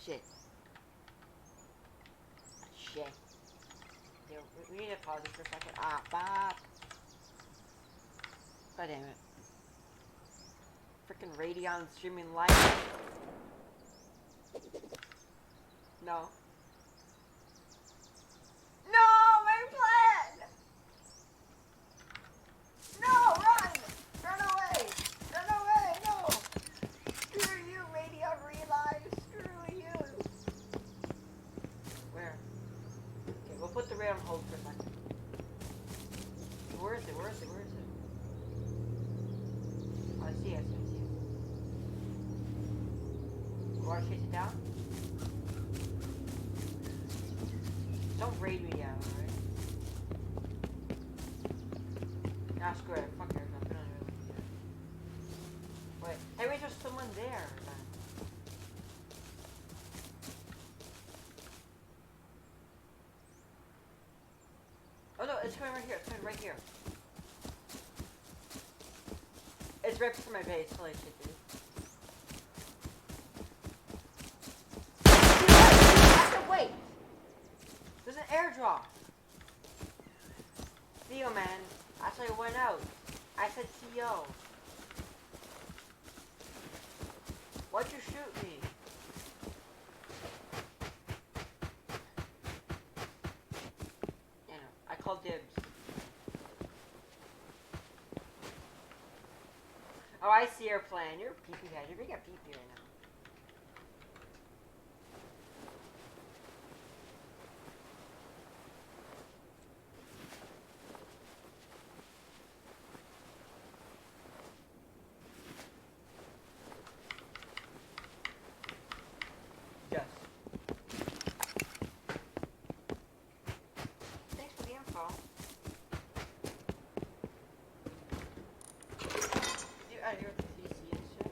Shit. Shit. Yeah, we need to pause this for a second. Ah, bop. God damn it. Freaking Radeon streaming live. No. No, my plan! No, run! Run away! Run away! No! Screw you, Radeon Relive! Screw you! Where? Okay, we'll put the raid on hold for a second. Where is it? Where is it? Where is it? Oh, I see it. I see it. You want to chase it down? Don't raid me down, alright? Nah, screw it. Fuck it. I've been on here. Wait. Hey, wait, there's someone there. Oh no, it's coming right here. It's coming right here. It's right before my base. Holy shit, dude. I have to wait. There's an airdrop. Theo, man. That's why I went out. I said CO. Why'd you shoot me? You know, I called dibs. Oh, I see your plan. You're a pee-pee head. You're being a pee-pee right now. Yes. Thanks for the info. You out here with the TC and shit?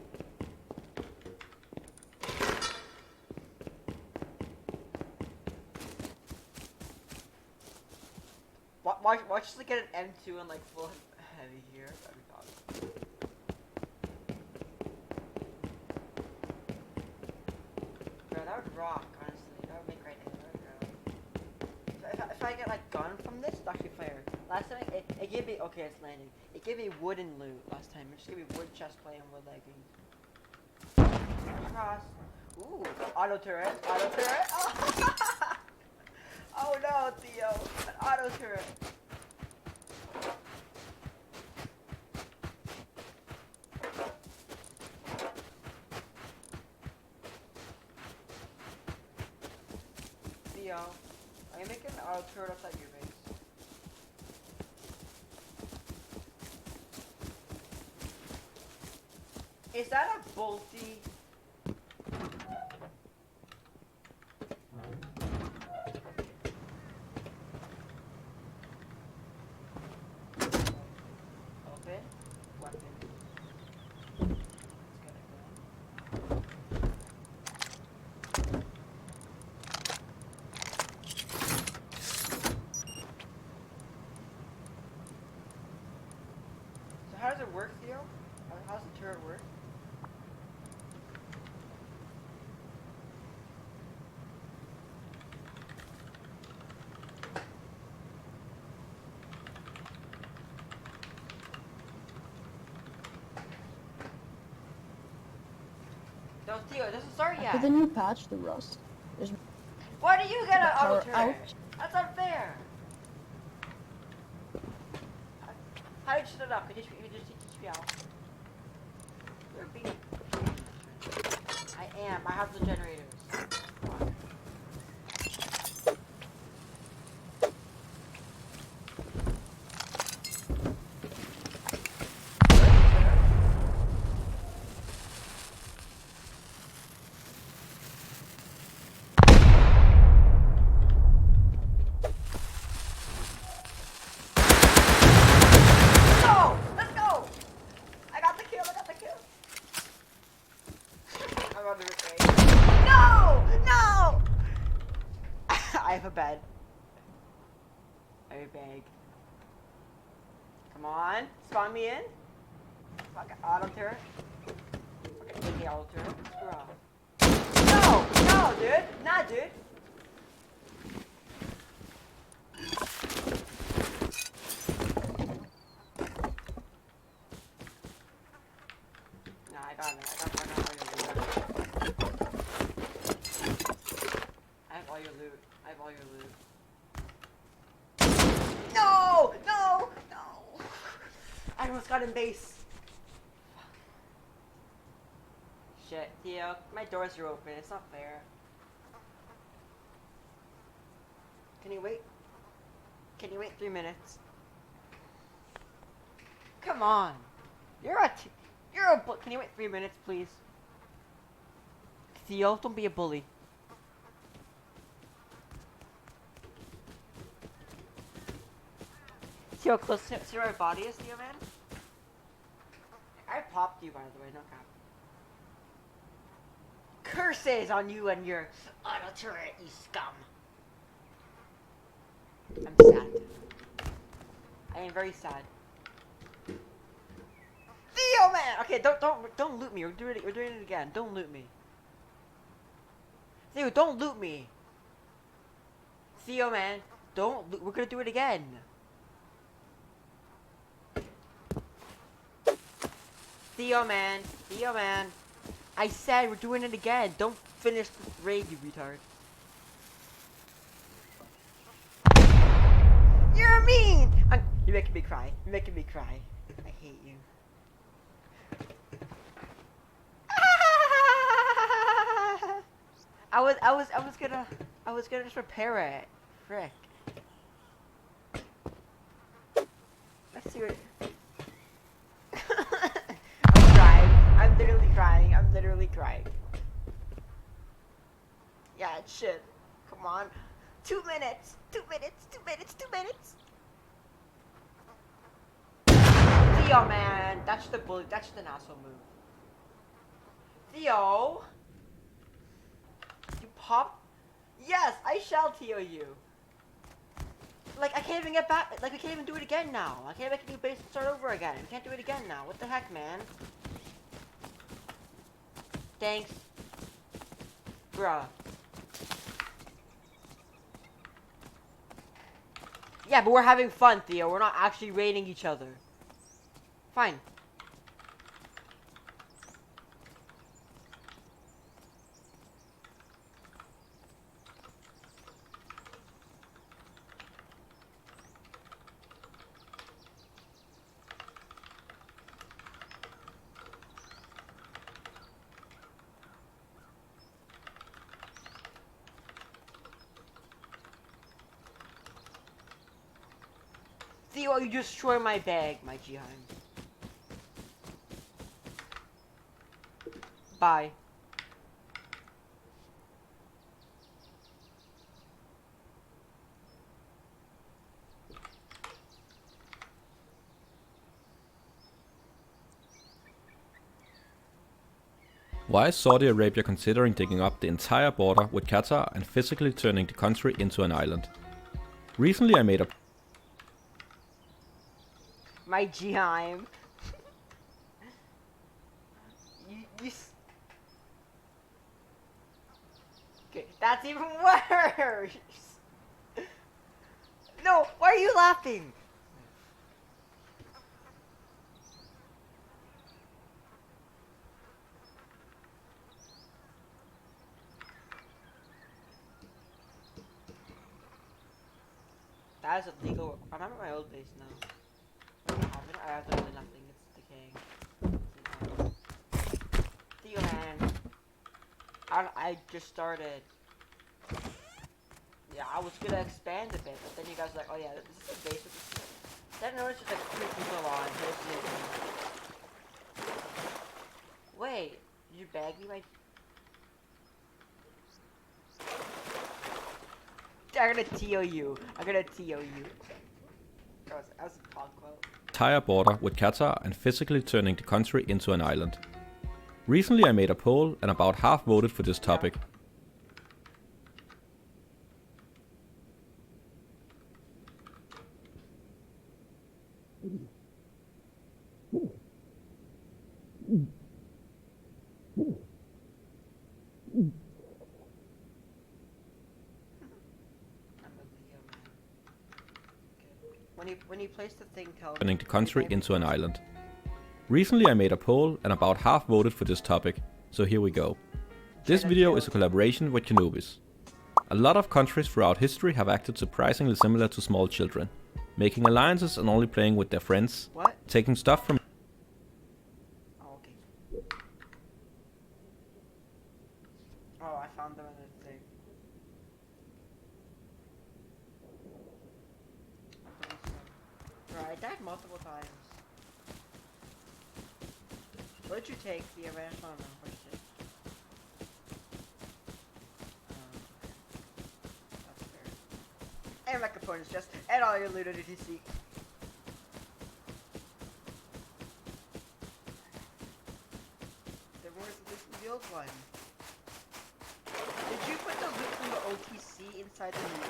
Watch us get an M2 and like full heavy here. That'd be awesome. Bro, that would rock, honestly. That would make great hit. So if I get like gun from this, it's actually fire. Last time it gave me okay, it's landing. It gave me wooden loot last time. It just gave me wood chestplate and wood leggings. Cross. Ooh, auto turret. Auto turret. Oh, oh no, Theo, an auto turret. Theo, are you making an auto turret outside your base? Is that a bolty? Open. Weapon. Let's get it going. So how does it work, Theo? How does the turret work? No, Theo, it doesn't start yet. With the new patch, the Rust, there's Why do you get an power auto turret? out. That's unfair. How did you set it up? You just teach me out. You're being. I am. I have the generators. I have a bed. I have a bag. Come on, spawn me in. Fuck, auto turret. Okay, auto turret. Screw off. No, no, dude. dude. Nah, I got it. I got all your loot. I have all your loot. I have all your loot. No! No! No! I almost got in base. Shit, Theo. My doors are open. It's not fair. Can you wait? Can you wait 3 minutes? Come on. You're a can you wait 3 minutes, please? Theo, don't be a bully. Theo, close to where our body is, Theo, man. I popped you, by the way, no cap. Curses on you and your auto turret, you scum. I'm sad. I am very sad. Theo, man. Okay, don't loot me. We're doing it again. Don't loot me. Theo, don't loot me. Theo, man, don't. We're gonna do it again. Theo, man. Theo, man. I said we're doing it again. Don't finish the raid, you retard. You're mean. You're making me cry. You're making me cry. I hate you. I was gonna just repair it. Frick. Let's see what. I'm crying. I'm literally crying. I'm literally crying. Yeah, it should. Come on. 2 minutes. 2 minutes. 2 minutes. 2 minutes. Theo, man. That's the bully. That's the asshole move. Theo. You pop. Yes, I shall Theo you. Like, I can't even get back. Like, we can't even do it again now. I can't make a new base and start over again. We can't do it again now. What the heck, man? Thanks. Bruh. Yeah, but we're having fun, Theo. We're not actually raiding each other. Fine. Theo, you destroy my bag, my Jihan. Bye. Why is Saudi Arabia considering digging up the entire border with Qatar and physically turning the country into an island? Recently I made a My Jihan. Okay, that's even worse. No, why are you laughing? That is illegal. I'm at my old base now. I have literally nothing. It's decaying. Theo, man. I just started. Yeah, I was gonna expand a bit, but then you guys were like, oh yeah, this is a base with this. Then I noticed there's like 2 people on. Wait, did you bag me my? I'm gonna TO you. I'm gonna TO you. That was a talk quote. entire border with Qatar and physically turning the country into an island. Recently I made a poll and about half voted for this topic. when you place the thing, tell turning the country into an island. Recently I made a poll and about half voted for this topic, so here we go. This video is a collaboration with Kenobis. A lot of countries throughout history have acted surprisingly similar to small children, making alliances and only playing with their friends, What? taking stuff from Oh, okay. Oh, I found them in the thing. Bro, I died multiple times. What did you take? The event? Oh no, what did you take? That's fair. And my components just add all your loot to DC. There was this yield one. Did you put the loot from the OTC inside the new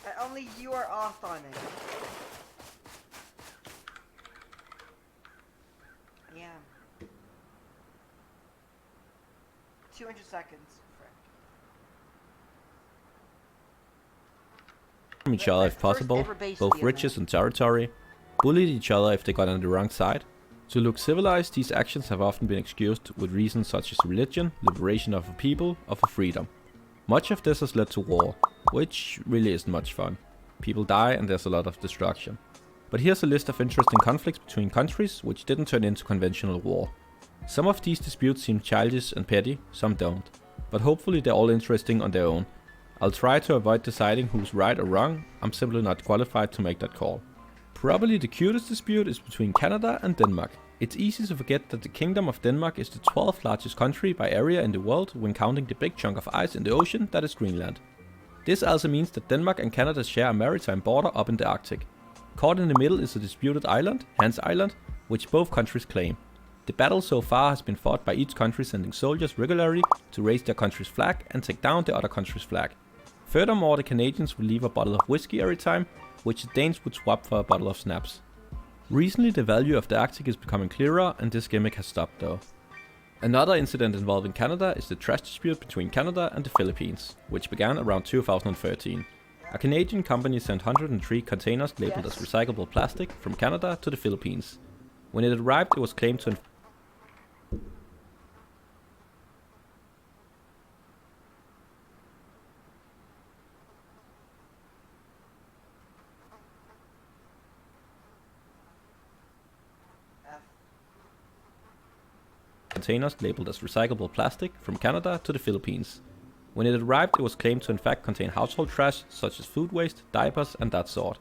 and only you are off on it. Yeah. 200 seconds. from each other if possible, both riches and territory, bullied each other if they got on the wrong side. To look civilized, these actions have often been excused with reasons such as religion, liberation of a people, or for freedom. Much of this has led to war, which really isn't much fun. People die and there's a lot of destruction. But here's a list of interesting conflicts between countries which didn't turn into conventional war. Some of these disputes seem childish and petty, some don't. But hopefully they're all interesting on their own. I'll try to avoid deciding who's right or wrong, I'm simply not qualified to make that call. Probably the cutest dispute is between Canada and Denmark. It's easy to forget that the Kingdom of Denmark is the 12th largest country by area in the world when counting the big chunk of ice in the ocean that is Greenland. This also means that Denmark and Canada share a maritime border up in the Arctic. Caught in the middle is a disputed island, Hans Island, which both countries claim. The battle so far has been fought by each country sending soldiers regularly to raise their country's flag and take down the other country's flag. Furthermore, the Canadians will leave a bottle of whiskey every time, which the Danes would swap for a bottle of snaps. Recently the value of the Arctic is becoming clearer and this gimmick has stopped though. Another incident involving Canada is the trash dispute between Canada and the Philippines, which began around 2013. A Canadian company sent 103 containers labeled as recyclable plastic from Canada to the Philippines. When it arrived, it was claimed to containers labeled as recyclable plastic from Canada to the Philippines. When it arrived, it was claimed to in fact contain household trash such as food waste, diapers and that sort.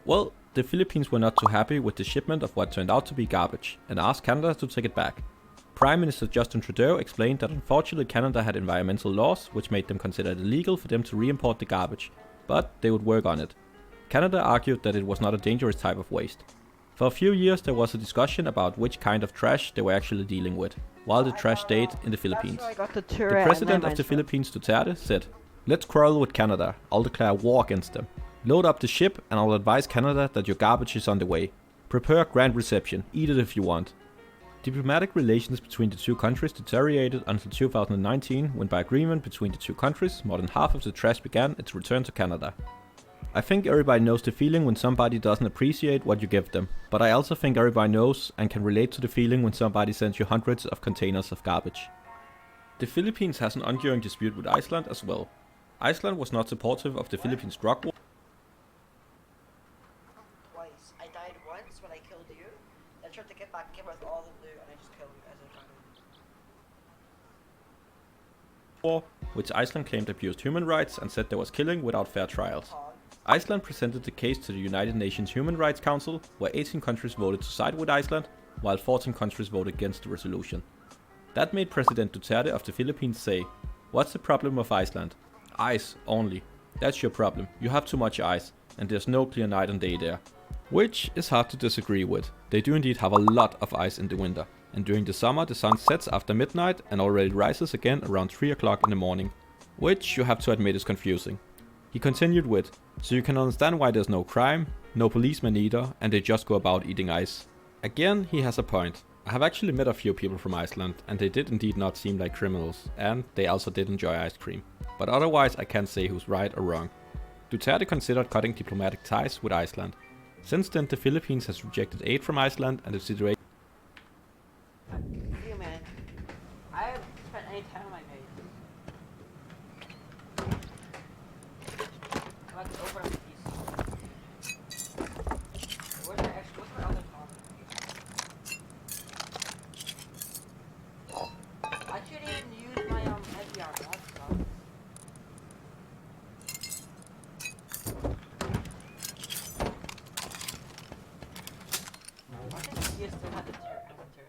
Well, the Philippines were not too happy with the shipment of what turned out to be garbage and asked Canada to take it back. Prime Minister Justin Trudeau explained that unfortunately Canada had environmental laws which made them consider it illegal for them to re-import the garbage, but they would work on it. Canada argued that it was not a dangerous type of waste. For a few years there was a discussion about which kind of trash they were actually dealing with, while the trash stayed in the Philippines. The president of the Philippines, Duterte, said, "Let's quarrel with Canada, I'll declare war against them. Load up the ship and I'll advise Canada that your garbage is on the way. Prepare a grand reception, eat it if you want." Diplomatic relations between the two countries deteriorated until 2019 when by agreement between the two countries more than half of the trash began its return to Canada. I think everybody knows the feeling when somebody doesn't appreciate what you give them, but I also think everybody knows and can relate to the feeling when somebody sends you hundreds of containers of garbage. The Philippines has an ongoing dispute with Iceland as well. Iceland was not supportive of the Philippines' drug war. Twice. I died once when I killed you. I tried to get back in with all the loot and I just killed you as I tried. Which Iceland claimed abused human rights and said there was killing without fair trials. Iceland presented the case to the United Nations Human Rights Council, where 18 countries voted to side with Iceland, while 14 countries voted against the resolution. That made President Duterte of the Philippines say, "What's the problem of Iceland? Ice only. That's your problem. You have too much ice, and there's no clear night and day there." Which is hard to disagree with. They do indeed have a lot of ice in the winter, and during the summer the sun sets after midnight and already rises again around 3 o'clock in the morning. Which you have to admit is confusing. He continued with, "So you can understand why there's no crime, no policemen either, and they just go about eating ice." Again, he has a point. I have actually met a few people from Iceland, and they did indeed not seem like criminals, and they also did enjoy ice cream. But otherwise I can't say who's right or wrong. Duterte considered cutting diplomatic ties with Iceland. Since then, the Philippines has rejected aid from Iceland, and the situation. See you, man. I haven't spent any time on my base. I'm about to open up the piece. What's my other top? I shouldn't even use my heavy armor. That sucks. I think he still had the turret outside.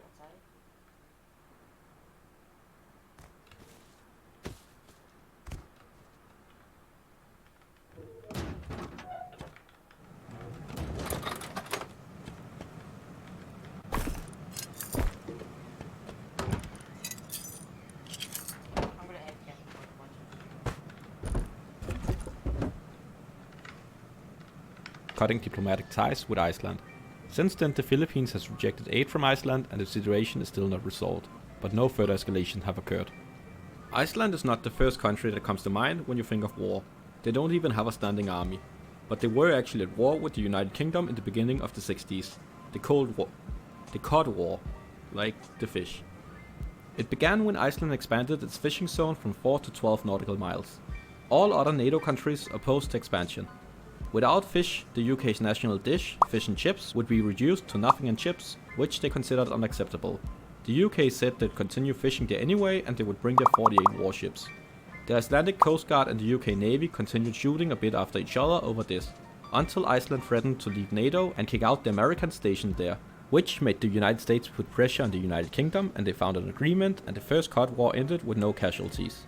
I'm gonna AFK for a bunch cutting diplomatic ties with Iceland. Since then, the Philippines has rejected aid from Iceland, and the situation is still not resolved, but no further escalation have occurred. Iceland is not the first country that comes to mind when you think of war. They don't even have a standing army, but they were actually at war with the United Kingdom in the beginning of the 60s. The Cold War. The Cod War. Like the fish. It began when Iceland expanded its fishing zone from 4 to 12 nautical miles. All other NATO countries opposed the expansion. Without fish, the UK's national dish, fish and chips, would be reduced to nothing and chips, which they considered unacceptable. The UK said they'd continue fishing there anyway, and they would bring their 48 warships. The Icelandic Coast Guard and the UK Navy continued shooting a bit after each other over this, until Iceland threatened to leave NATO and kick out the Americans stationed there, which made the United States put pressure on the United Kingdom, and they found an agreement, and the first Cod War ended with no casualties.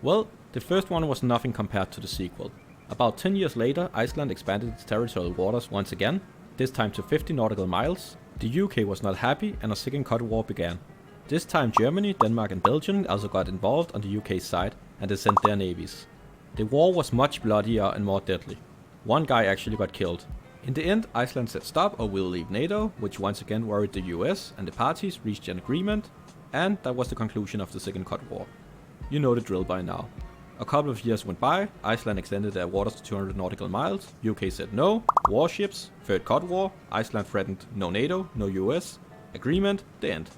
Well, the first one was nothing compared to the sequel. About 10 years later, Iceland expanded its territorial waters once again, this time to 50 nautical miles. The UK was not happy, and a second Cod War began. This time Germany, Denmark and Belgium also got involved on the UK's side, and they sent their navies. The war was much bloodier and more deadly. One guy actually got killed. In the end, Iceland said stop or we'll leave NATO, which once again worried the US, and the parties reached an agreement, and that was the conclusion of the second Cod War. You know the drill by now. A couple of years went by, Iceland extended their waters to 200 nautical miles, UK said no, warships, third Cod War, Iceland threatened no NATO, no US, agreement, the end.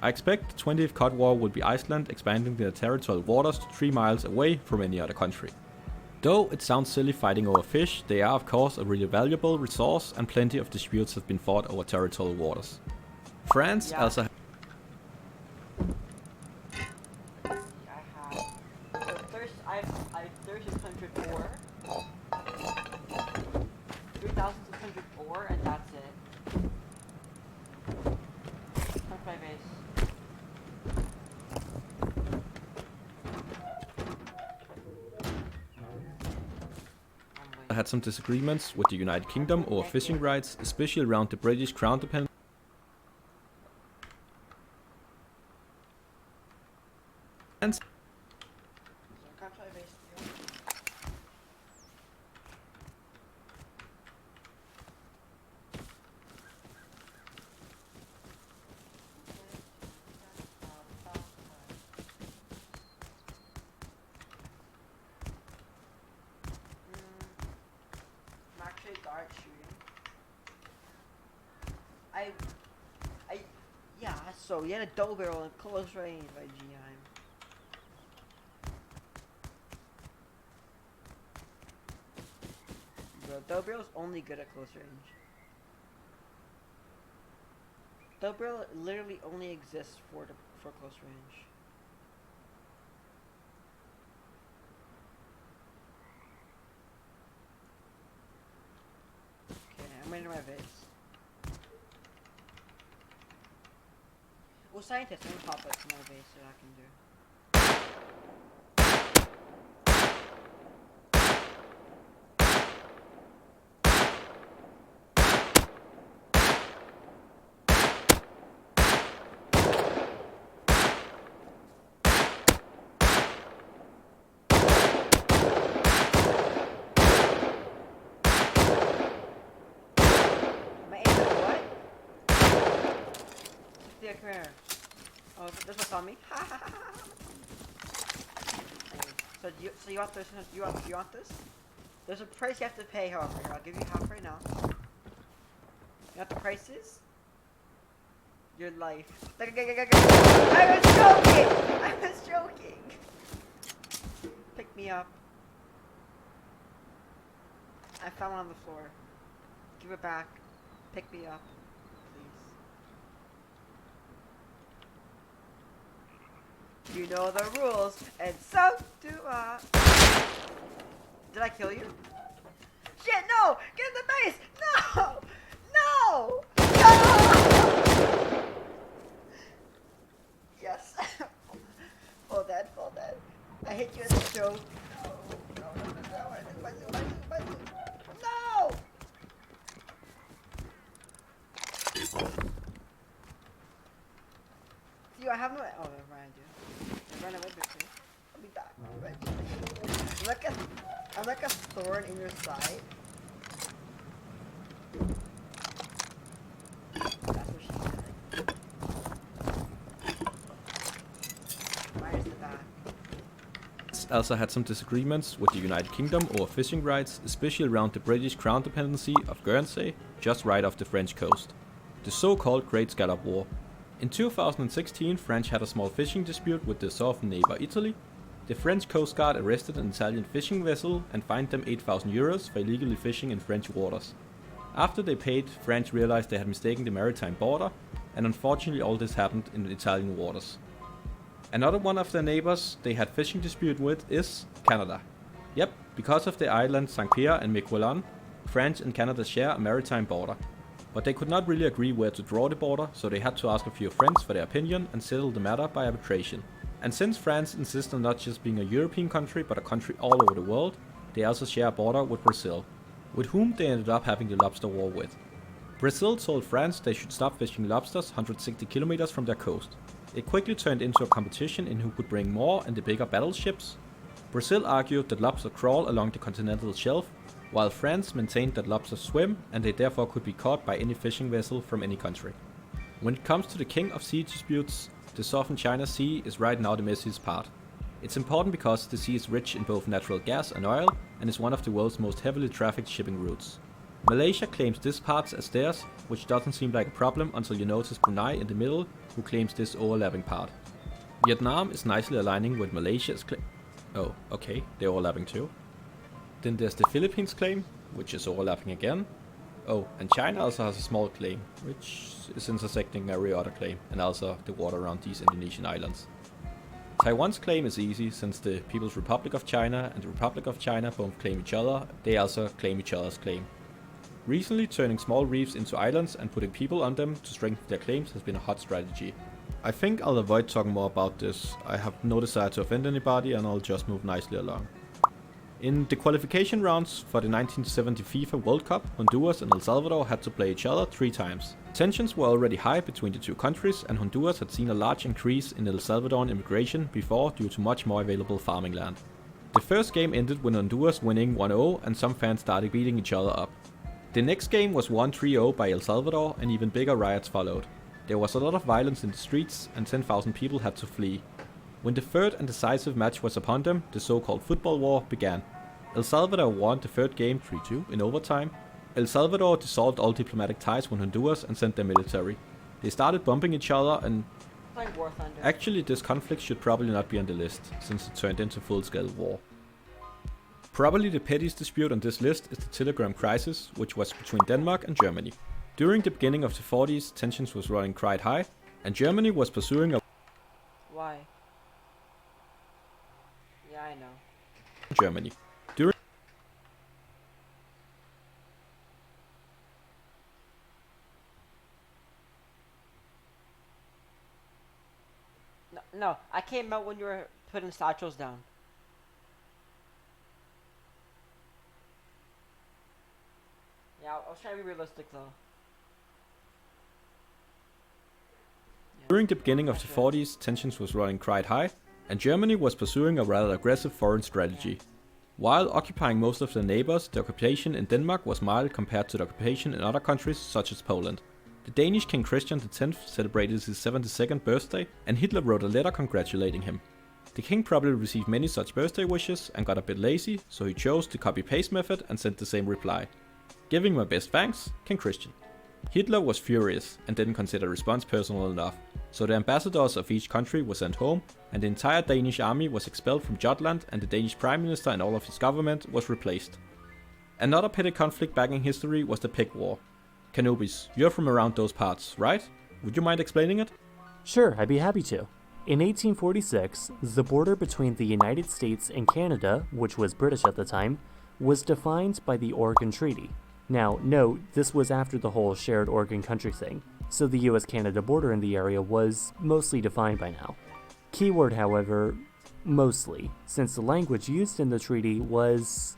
I expect the 20th Cod War will be Iceland expanding their territorial waters to 3 miles away from any other country. Though it sounds silly fighting over fish, they are of course a really valuable resource, and plenty of disputes have been fought over territorial waters. France also I have 3,604. 3,604, and that's it. That's my base. had some disagreements with the United Kingdom over fishing rights, especially around the British Crown dependence. Guard shooting. Yeah, so he had a double barrel in close range by GM. Bro, double barrel's only good at close range. Double barrel literally only exists for close range. I'm into my base. Well, scientists, I'm gonna pop up to my base so I can do. Yeah, come here. Oh, this was on me. So you want this? You want this? There's a price you have to pay, however. Here, I'll give you half right now. You know what the price is? Your life. I was joking! I was joking! Pick me up. I found one on the floor. Give it back. Pick me up. Please. You know the rules, and so do I. Did I kill you? Shit, no! Get in the base! No! No! No! Yes. Full dead, full dead. I hate you as a joke. No! No! See, I have no. Oh, never mind, dude. I ran away with me. I'll be back. I'm like a thorn in your side. That's what she said. Where's the back? Also had some disagreements with the United Kingdom over fishing rights, especially around the British Crown dependency of Guernsey, just right off the French coast. The so-called Great Scallop War. In 2016, France had a small fishing dispute with their southern neighbor Italy. The French Coast Guard arrested an Italian fishing vessel and fined them 8,000 euros for illegally fishing in French waters. After they paid, France realized they had mistaken the maritime border, and unfortunately all this happened in Italian waters. Another one of their neighbors they had fishing dispute with is Canada. Yep, because of the islands St. Pierre and Miquelon, France and Canada share a maritime border. But they could not really agree where to draw the border, so they had to ask a few friends for their opinion and settle the matter by arbitration. And since France insists on not just being a European country but a country all over the world, they also share a border with Brazil, with whom they ended up having the lobster war with. Brazil told France they should stop fishing lobsters 160 kilometers from their coast. It quickly turned into a competition in who could bring more and the bigger battleships. Brazil argued that lobsters crawl along the continental shelf, while France maintained that lobsters swim and they therefore could be caught by any fishing vessel from any country. When it comes to the king of sea disputes, the southern China Sea is right now the messiest part. It's important because the sea is rich in both natural gas and oil and is one of the world's most heavily trafficked shipping routes. Malaysia claims this part as theirs, which doesn't seem like a problem until you notice Brunei in the middle, who claims this overlapping part. Vietnam is nicely aligning with Malaysia's claim. Oh, okay, they're overlapping too. Then there's the Philippines claim, which is overlapping again. Oh, and China also has a small claim, which is intersecting every other claim, and also the water around these Indonesian islands. Taiwan's claim is easy, since the People's Republic of China and the Republic of China both claim each other, they also claim each other's claim. Recently, turning small reefs into islands and putting people on them to strengthen their claims has been a hot strategy. I think I'll avoid talking more about this. I have no desire to offend anybody and I'll just move nicely along. In the qualification rounds for the 1970 FIFA World Cup, Honduras and El Salvador had to play each other 3 times. Tensions were already high between the two countries, and Honduras had seen a large increase in El Salvadoran immigration before due to much more available farming land. The first game ended with Honduras winning 1-0 and some fans started beating each other up. The next game was won 3-0 by El Salvador and even bigger riots followed. There was a lot of violence in the streets and 10,000 people had to flee. When the third and decisive match was upon them, the so-called football war began. El Salvador won the third game 3-2 in overtime. El Salvador dissolved all diplomatic ties with Honduras and sent their military. They started bombing each other and... Like War Thunder. Actually, this conflict should probably not be on the list, since it turned into full-scale war. Probably the pettiest dispute on this list is the Telegram crisis, which was between Denmark and Germany. During the beginning of the 40s, tensions was running quite high, and Germany was pursuing a... Why? Yeah, I know. Germany. No, I came out when you were putting satchels down. Yeah, I was trying to be realistic though. During the beginning of the 40s, tensions was running quite high, and Germany was pursuing a rather aggressive foreign strategy. While occupying most of their neighbors, the occupation in Denmark was mild compared to the occupation in other countries such as Poland. The Danish King Christian X celebrated his 72nd birthday, and Hitler wrote a letter congratulating him. The king probably received many such birthday wishes and got a bit lazy, so he chose the copy-paste method and sent the same reply. Giving my best thanks, King Christian. Hitler was furious and didn't consider response personal enough, so the ambassadors of each country were sent home, and the entire Danish army was expelled from Jutland, and the Danish Prime Minister and all of his government was replaced. Another petty conflict back in history was the Pig War. Canobis, you're from around those parts, right? Would you mind explaining it? Sure, I'd be happy to. In 1846, the border between the United States and Canada, which was British at the time, was defined by the Oregon Treaty. Now, note, this was after the whole shared Oregon country thing, so the US-Canada border in the area was mostly defined by now. Keyword, however, mostly, since the language used in the treaty was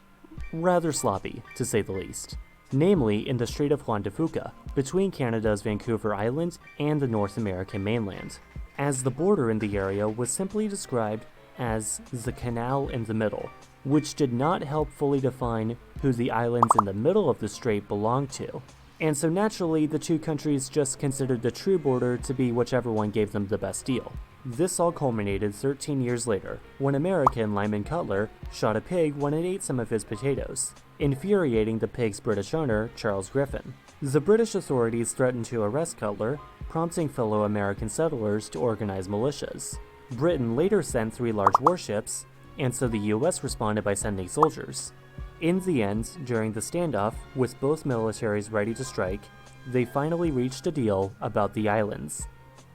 rather sloppy, to say the least. Namely, in the Strait of Juan de Fuca, between Canada's Vancouver Island and the North American mainland, as the border in the area was simply described as the canal in the middle, which did not help fully define who the islands in the middle of the strait belonged to. And so naturally, the two countries just considered the true border to be whichever one gave them the best deal. This all culminated 13 years later, when American Lyman Cutler shot a pig when it ate some of his potatoes, infuriating the pig's British owner, Charles Griffin. The British authorities threatened to arrest Cutler, prompting fellow American settlers to organize militias. Britain later sent 3 large warships, and so the US responded by sending soldiers. In the end, during the standoff, with both militaries ready to strike, they finally reached a deal about the islands.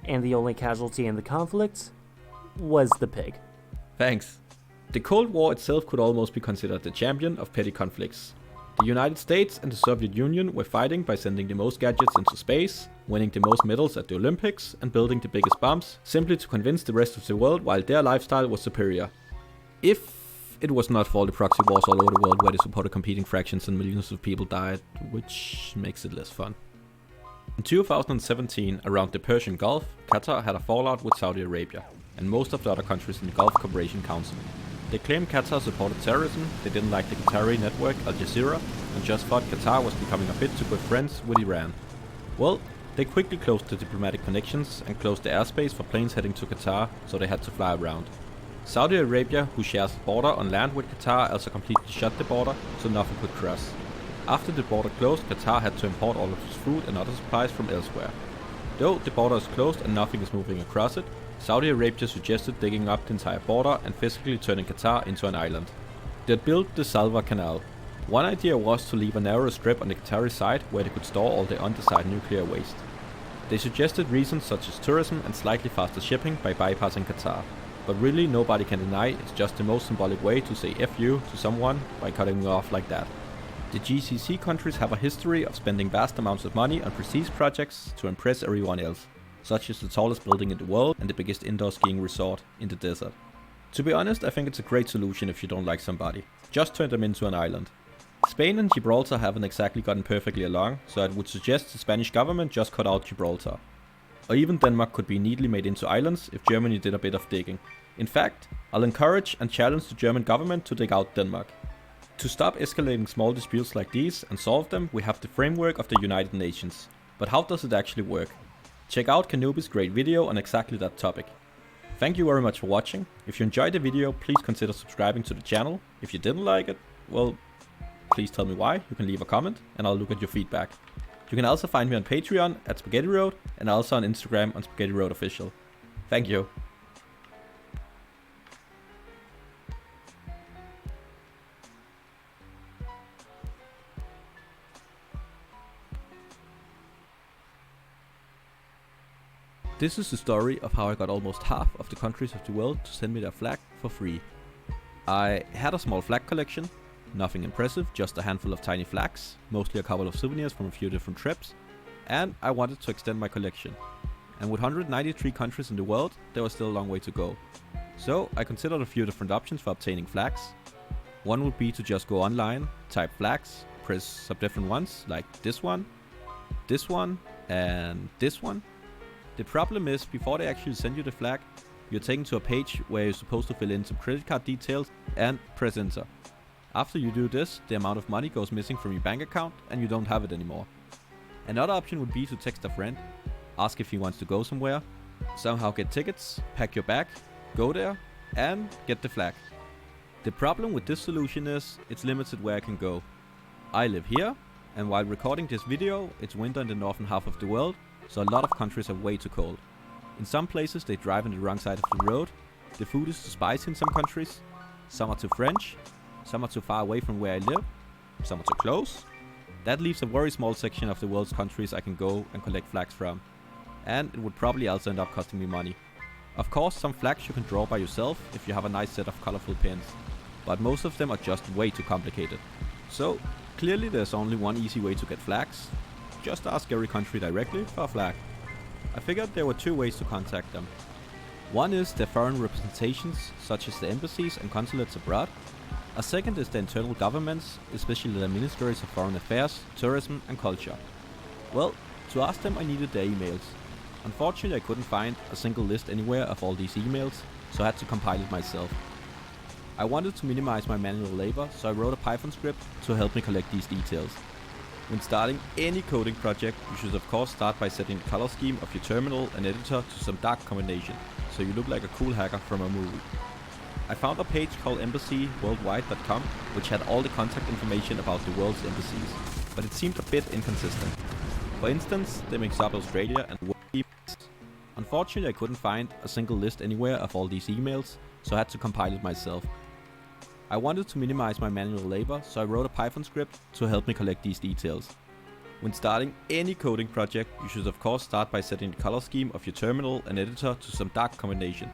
And the only casualty in the conflict was the pig. Thanks. The Cold War itself could almost be considered the champion of petty conflicts. The United States and the Soviet Union were fighting by sending the most gadgets into space, winning the most medals at the Olympics, and building the biggest bombs, simply to convince the rest of the world while their lifestyle was superior. If it was not for all the proxy wars all over the world where they supported competing fractions and millions of people died, which makes it less fun. In 2017, around the Persian Gulf, Qatar had a fallout with Saudi Arabia, and most of the other countries in the Gulf Cooperation Council. They claimed Qatar supported terrorism, they didn't like the Qatari network Al Jazeera, and just thought Qatar was becoming a bit too good friends with Iran. Well, they quickly closed the diplomatic connections and closed the airspace for planes heading to Qatar, so they had to fly around. Saudi Arabia, who shares the border on land with Qatar, also completely shut the border, so nothing could cross. After the border closed, Qatar had to import all of its food and other supplies from elsewhere. Though the border is closed and nothing is moving across it, Saudi Arabia suggested digging up the entire border and physically turning Qatar into an island. They had built the Salwa Canal. One idea was to leave a narrow strip on the Qatari side where they could store all the undesired nuclear waste. They suggested reasons such as tourism and slightly faster shipping by bypassing Qatar. But really nobody can deny it's just the most symbolic way to say F you to someone by cutting you off like that. The GCC countries have a history of spending vast amounts of money on prestige projects to impress everyone else, such as the tallest building in the world and the biggest indoor skiing resort in the desert. To be honest, I think it's a great solution if you don't like somebody. Just turn them into an island. Spain and Gibraltar haven't exactly gotten perfectly along, so I would suggest the Spanish government just cut out Gibraltar. Or even Denmark could be neatly made into islands if Germany did a bit of digging. In fact, I'll encourage and challenge the German government to dig out Denmark. To stop escalating small disputes like these and solve them, we have the framework of the United Nations. But how does it actually work? Check out Canobis' great video on exactly that topic. Thank you very much for watching. If you enjoyed the video, please consider subscribing to the channel. If you didn't like it, well, please tell me why. You can leave a comment and I'll look at your feedback. You can also find me on Patreon at Spaghetti Road and also on Instagram on Spaghetti Road Official. Thank you. This is the story of how I got almost half of the countries of the world to send me their flag for free. I had a small flag collection, nothing impressive, just a handful of tiny flags, mostly a couple of souvenirs from a few different trips, and I wanted to extend my collection. And with 193 countries in the world, there was still a long way to go. So I considered a few different options for obtaining flags. One would be to just go online, type flags, press some different ones, like this one, and this one. The problem is, before they actually send you the flag, you're taken to a page where you're supposed to fill in some credit card details and press enter. After you do this, the amount of money goes missing from your bank account and you don't have it anymore. Another option would be to text a friend, ask if he wants to go somewhere, somehow get tickets, pack your bag, go there, and get the flag. The problem with this solution is it's limited where I can go. I live here, and while recording this video, it's winter in the northern half of the world, so a lot of countries are way too cold. In some places they drive on the wrong side of the road, the food is too spicy in some countries, some are too French, some are too far away from where I live, some are too close. That leaves a very small section of the world's countries I can go and collect flags from, and it would probably also end up costing me money. Of course, some flags you can draw by yourself if you have a nice set of colorful pins, but most of them are just way too complicated. So clearly there's only one easy way to get flags: just ask every country directly for a flag. I figured there were two ways to contact them. One is their foreign representations, such as the embassies and consulates abroad. A second is the internal governments, especially the ministries of foreign affairs, tourism and culture. Well, to ask them I needed their emails. Unfortunately I couldn't find a single list anywhere of all these emails, so I had to compile it myself. I wanted to minimize my manual labor, so I wrote a Python script to help me collect these details. When starting any coding project, you should of course start by setting the color scheme of your terminal and editor to some dark combination, so you look like a cool hacker from a movie. I found a page called embassyworldwide.com, which had all the contact information about the world's embassies, but it seemed a bit inconsistent. For instance, they mixed up Australia and world emails. Unfortunately, I couldn't find a single list anywhere of all these emails, so I had to compile it myself. I wanted to minimize my manual labor, so I wrote a Python script to help me collect these details. When starting any coding project, you should of course start by setting the color scheme of your terminal and editor to some dark combination.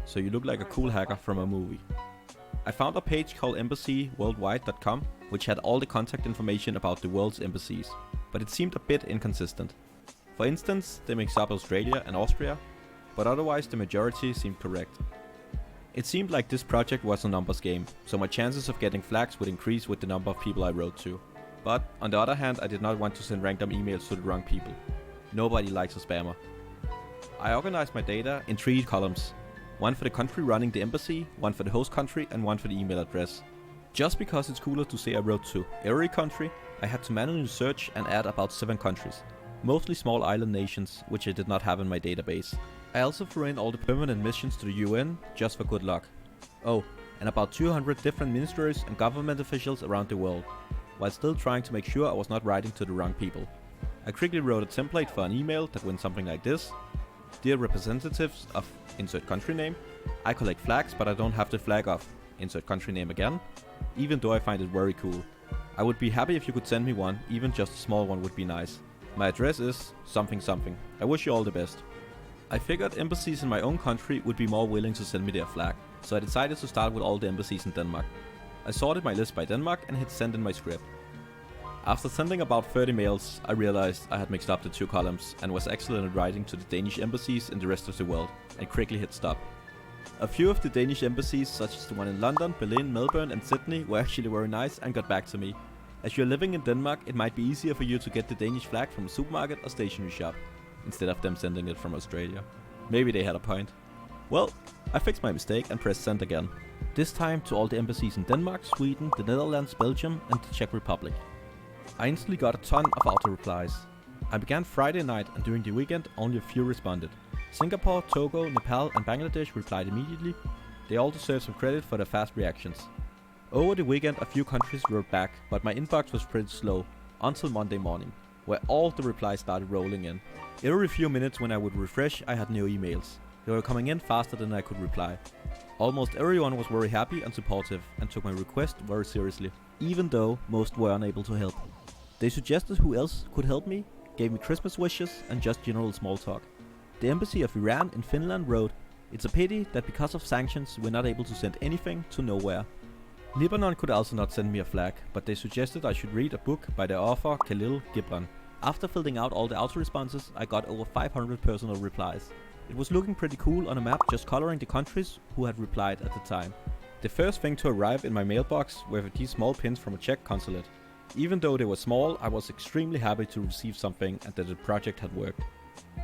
So you look like a cool hacker from a movie. I found a page called embassyworldwide.com, which had all the contact information about the world's embassies, but it seemed a bit inconsistent. For instance, they mixed up Australia and Austria, but otherwise the majority seemed correct. It seemed like this project was a numbers game, so my chances of getting flags would increase with the number of people I wrote to. But on the other hand, I did not want to send random emails to the wrong people. Nobody likes a spammer. I organized my data in 3 columns. One for the country running the embassy, one for the host country, and one for the email address. Just because it's cooler to say I wrote to every country, I had to manually search and add about 7 countries. Mostly small island nations, which I did not have in my database. I also threw in all the permanent missions to the UN, just for good luck. Oh, and about 200 different ministries and government officials around the world, while still trying to make sure I was not writing to the wrong people. I quickly wrote a template for an email that went something like this: Dear representatives of insert country name, I collect flags but I don't have the flag of insert country name again, even though I find it very cool. I would be happy if you could send me one, even just a small one would be nice. My address is something something. I wish you all the best. I figured embassies in my own country would be more willing to send me their flag, so I decided to start with all the embassies in Denmark. I sorted my list by Denmark and hit send in my script. After sending about 30 mails, I realized I had mixed up the 2 columns and was excellent at writing to the Danish embassies in the rest of the world, and quickly hit stop. A few of the Danish embassies, such as the one in London, Berlin, Melbourne and Sydney, were actually very nice and got back to me. As you're living in Denmark, it might be easier for you to get the Danish flag from a supermarket or stationery shop, instead of them sending it from Australia. Maybe they had a point. Well, I fixed my mistake and pressed send again. This time to all the embassies in Denmark, Sweden, the Netherlands, Belgium and the Czech Republic. I instantly got a ton of auto-replies. I began Friday night and during the weekend only a few responded. Singapore, Togo, Nepal and Bangladesh replied immediately. They all deserve some credit for their fast reactions. Over the weekend a few countries wrote back, but my inbox was pretty slow, until Monday morning, where all the replies started rolling in. Every few minutes when I would refresh I had new emails. They were coming in faster than I could reply. Almost everyone was very happy and supportive and took my request very seriously, even though most were unable to help. They suggested who else could help me, gave me Christmas wishes and just general small talk. The embassy of Iran in Finland wrote, "It's a pity that because of sanctions we're not able to send anything to nowhere." Lebanon could also not send me a flag, but they suggested I should read a book by the author Khalil Gibran. After filling out all the auto-responses, I got over 500 personal replies. It was looking pretty cool on a map, just coloring the countries who had replied at the time. The first thing to arrive in my mailbox were these small pins from a Czech consulate. Even though they were small, I was extremely happy to receive something and that the project had worked.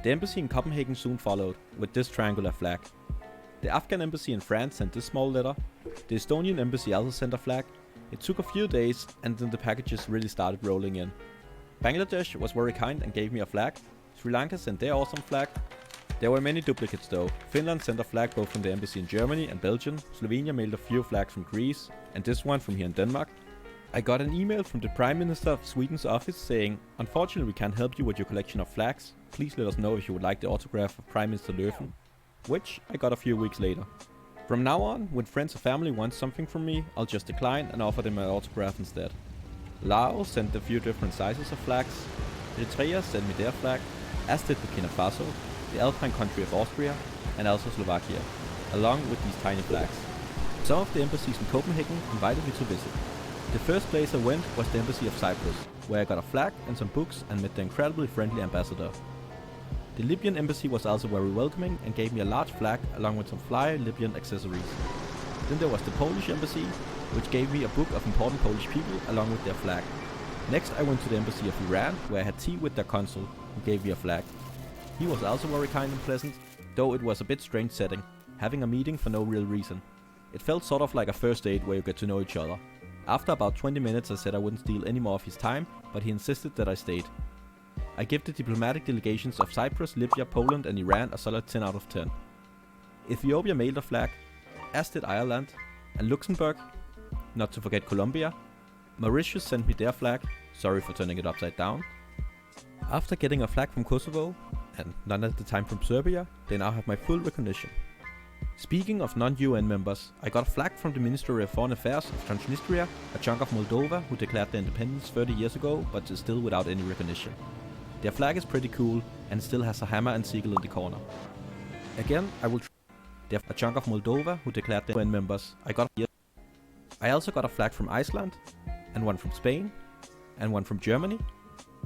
The embassy in Copenhagen soon followed, with this triangular flag. The Afghan embassy in France sent this small letter. The Estonian embassy also sent a flag. It took a few days and then the packages really started rolling in. Bangladesh was very kind and gave me a flag. Sri Lanka sent their awesome flag. There were many duplicates though. Finland sent a flag both from the embassy in Germany and Belgium. Slovenia mailed a few flags from Greece, and this one from here in Denmark. I got an email from the Prime Minister of Sweden's office saying, "Unfortunately, we can't help you with your collection of flags. Please let us know if you would like the autograph of Prime Minister Löfven," which I got a few weeks later. From now on, when friends or family want something from me, I'll just decline and offer them my autograph instead. Laos sent a few different sizes of flags. Eritrea sent me their flag, as did Burkina Faso, the Alpine country of Austria, and also Slovakia, along with these tiny flags. Some of the embassies in Copenhagen invited me to visit. The first place I went was the embassy of Cyprus, where I got a flag and some books and met the incredibly friendly ambassador. The Libyan embassy was also very welcoming and gave me a large flag along with some fly Libyan accessories. Then there was the Polish embassy, which gave me a book of important Polish people along with their flag. Next I went to the embassy of Iran, where I had tea with their consul, who gave me a flag. He was also very kind and pleasant, though it was a bit strange setting, having a meeting for no real reason. It felt sort of like a first date where you get to know each other. After about 20 minutes I said I wouldn't steal any more of his time, but he insisted that I stayed. I give the diplomatic delegations of Cyprus, Libya, Poland and Iran a solid 10 out of 10. Ethiopia mailed a flag, as did Ireland, and Luxembourg, not to forget Colombia. Mauritius sent me their flag, sorry for turning it upside down. After getting a flag from Kosovo, and none at the time from Serbia, they now have my full recognition. Speaking of non-UN members, I got a flag from the Ministry of Foreign Affairs of Transnistria, a chunk of Moldova who declared their independence 30 years ago but is still without any recognition. Their flag is pretty cool and still has a hammer and siegel in the corner. Again, They're a chunk of Moldova who declared their UN members. I also got a flag from Iceland, and one from Spain, and one from Germany,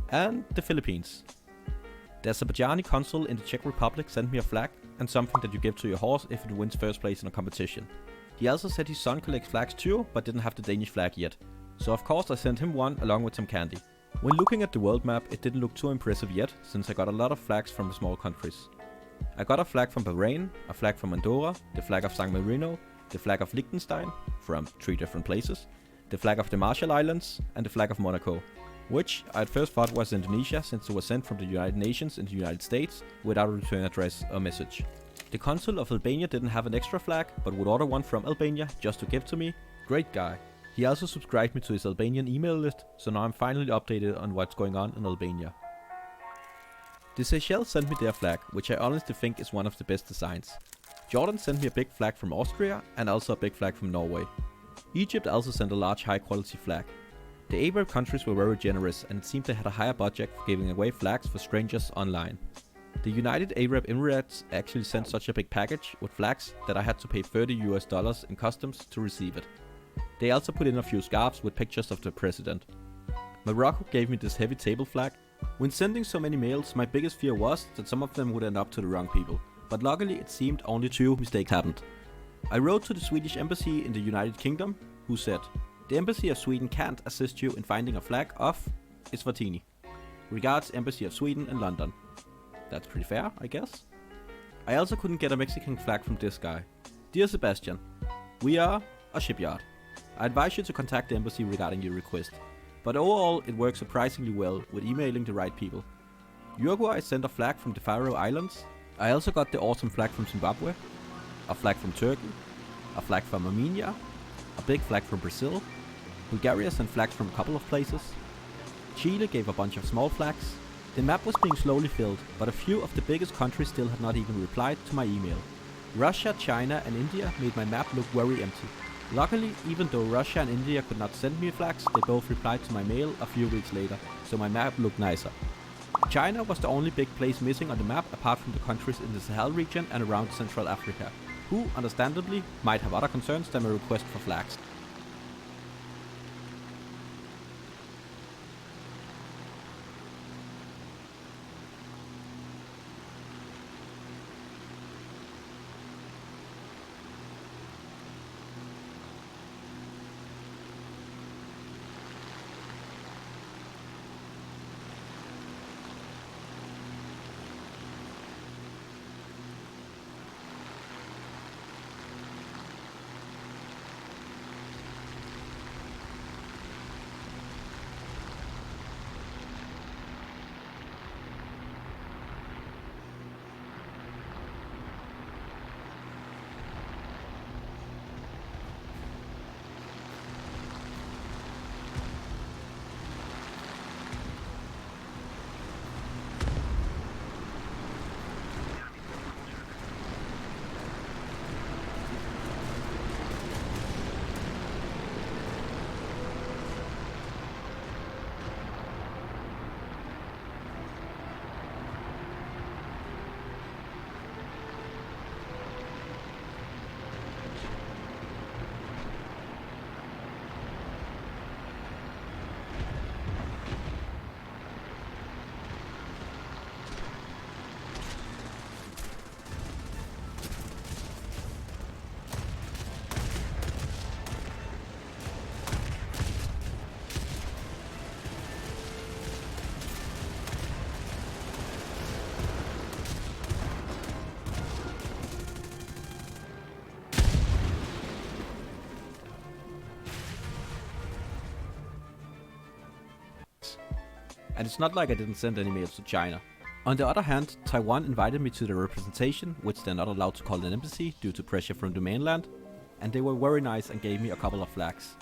and the Philippines. The Azerbaijani consul in the Czech Republic sent me a flag and something that you give to your horse if it wins first place in a competition. He also said his son collects flags too, but didn't have the Danish flag yet. So of course I sent him one along with some candy. When looking at the world map, it didn't look too impressive yet, since I got a lot of flags from the small countries. I got a flag from Bahrain, a flag from Andorra, the flag of San Marino, the flag of Liechtenstein, from 3 different places, the flag of the Marshall Islands, and the flag of Monaco, which I at first thought was Indonesia since it was sent from the United Nations in the United States without a return address or message. The consul of Albania didn't have an extra flag, but would order one from Albania just to give to me. Great guy. He also subscribed me to his Albanian email list, so now I'm finally updated on what's going on in Albania. The Seychelles sent me their flag, which I honestly think is one of the best designs. Jordan sent me a big flag from Austria and also a big flag from Norway. Egypt also sent a large high quality flag. The Arab countries were very generous and it seemed they had a higher budget for giving away flags for strangers online. The United Arab Emirates actually sent such a big package with flags that I had to pay $30 in customs to receive it. They also put in a few scarves with pictures of the president. Morocco gave me this heavy table flag. When sending so many mails, my biggest fear was that some of them would end up to the wrong people, but luckily it seemed only 2 mistakes happened. I wrote to the Swedish embassy in the United Kingdom, who said, "The embassy of Sweden can't assist you in finding a flag of Eswatini. Regards, Embassy of Sweden in London." That's pretty fair, I guess. I also couldn't get a Mexican flag from this guy. "Dear Sebastian, we are a shipyard. I advise you to contact the embassy regarding your request. But overall, it works surprisingly well with emailing the right people. Uruguay sent a flag from the Faroe Islands. I also got the awesome flag from Zimbabwe, a flag from Turkey, a flag from Armenia, a big flag from Brazil. Bulgaria sent flags from a couple of places. Chile gave a bunch of small flags. The map was being slowly filled, but a few of the biggest countries still had not even replied to my email. Russia, China and India made my map look very empty. Luckily, even though Russia and India could not send me flags, they both replied to my mail a few weeks later, so my map looked nicer. China was the only big place missing on the map apart from the countries in the Sahel region and around Central Africa, who, understandably, might have other concerns than my request for flags. and it's not like I didn't send any mails to China. On the other hand, Taiwan invited me to their representation, which they're not allowed to call an embassy due to pressure from the mainland, and they were very nice and gave me a couple of flags.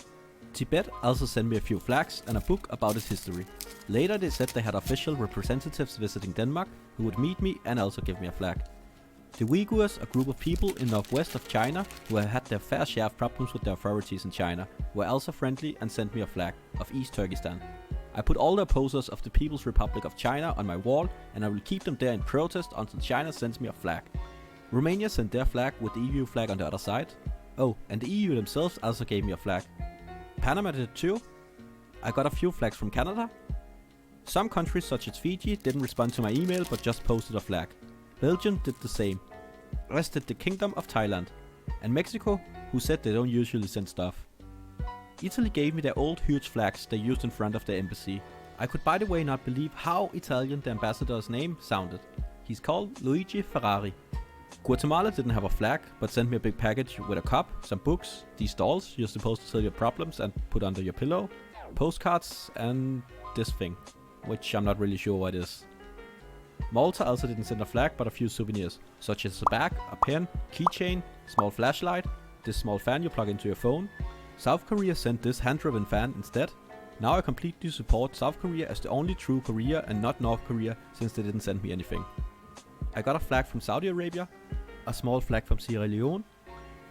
Tibet also sent me a few flags and a book about its history. Later they said they had official representatives visiting Denmark who would meet me and also give me a flag. The Uyghurs, a group of people in northwest of China who have had their fair share of problems with the authorities in China, were also friendly and sent me a flag of East Turkestan. I put all the posters of the People's Republic of China on my wall, and I will keep them there in protest until China sends me a flag. Romania sent their flag with the EU flag on the other side. Oh, and the EU themselves also gave me a flag. Panama did too. I got a few flags from Canada. Some countries such as Fiji didn't respond to my email but just posted a flag. Belgium did the same, as did the Kingdom of Thailand, and Mexico, who said they don't usually send stuff. Italy gave me their old huge flags they used in front of their embassy. I could by the way not believe how Italian the ambassador's name sounded. He's called Luigi Ferrari. Guatemala didn't have a flag, but sent me a big package with a cup, some books, these dolls you're supposed to tell your problems and put under your pillow, postcards, and this thing, which I'm not really sure what it is. Malta also didn't send a flag, but a few souvenirs, such as a bag, a pen, keychain, small flashlight, this small fan you plug into your phone. South Korea sent this hand-driven fan instead. Now I completely support South Korea as the only true Korea and not North Korea, since they didn't send me anything. I got a flag from Saudi Arabia, a small flag from Sierra Leone,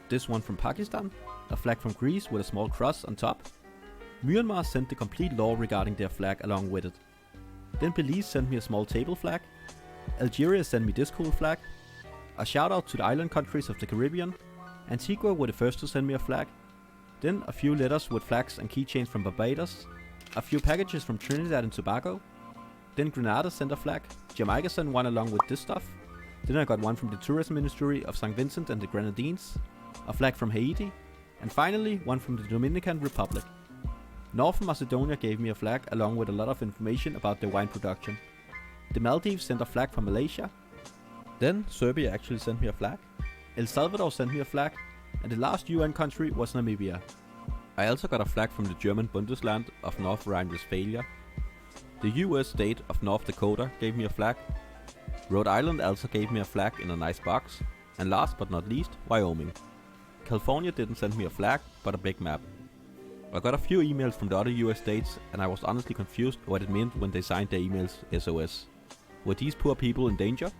this one from Pakistan, a flag from Greece with a small cross on top. Myanmar sent the complete law regarding their flag along with it. Then Belize sent me a small table flag. Algeria sent me this cool flag. A shout out to the island countries of the Caribbean. Antigua were the first to send me a flag. Then a few letters with flags and keychains from Barbados. A few packages from Trinidad and Tobago. Then Grenada sent a flag. Jamaica sent one along with this stuff. Then I got one from the Tourism Ministry of St. Vincent and the Grenadines. A flag from Haiti. And finally one from the Dominican Republic. North Macedonia gave me a flag along with a lot of information about their wine production. The Maldives sent a flag from Malaysia. Then Serbia actually sent me a flag. El Salvador sent me a flag. And the last UN country was Namibia. I also got a flag from the German Bundesland of North Rhine-Westphalia. The US state of North Dakota gave me a flag. Rhode Island also gave me a flag in a nice box. And last but not least, Wyoming. California didn't send me a flag, but a big map. I got a few emails from the other US states, and I was honestly confused what it meant when they signed their emails SOS. Were these poor people in danger?